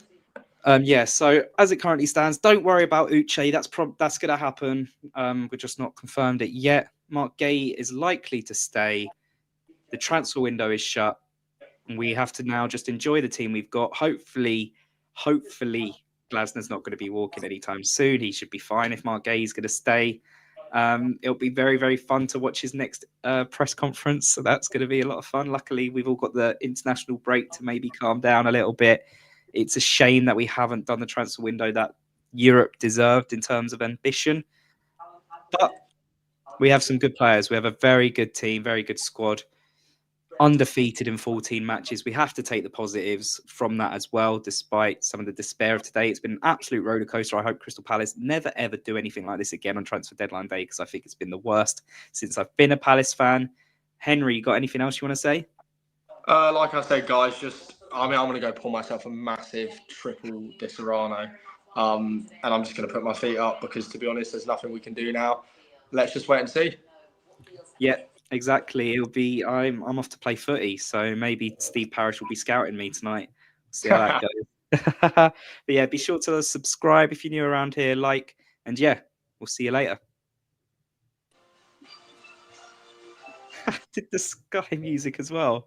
So as it currently stands, don't worry about Uche. That's going to happen. We're just not confirmed it yet. Mark Guehi is likely to stay. The transfer window is shut. And we have to now just enjoy the team we've got. Hopefully, Glasner's not going to be walking anytime soon. He should be fine if Mark Guehi is going to stay. It'll be very, very fun to watch his next press conference. So that's going to be a lot of fun. Luckily, we've all got the international break to maybe calm down a little bit. It's a shame that we haven't done the transfer window that Europe deserved in terms of ambition. But we have some good players. We have a very good team, very good squad. Undefeated in 14 matches. We have to take the positives from that as well, despite some of the despair of today. It's been an absolute roller coaster. I hope Crystal Palace never, ever do anything like this again on transfer deadline day, because I think it's been the worst since I've been a Palace fan. Henry, you got anything else you want to say? Like I said, guys, I'm going to go pour myself a massive triple Di Serrano. And I'm just going to put my feet up because, to be honest, there's nothing we can do now. Let's just wait and see. Yeah, exactly. It'll be I'm off to play footy, so maybe Steve Parish will be scouting me tonight. See how that goes. But yeah, be sure to subscribe if you're new around here, like, and yeah, we'll see you later. Did the Sky music as well.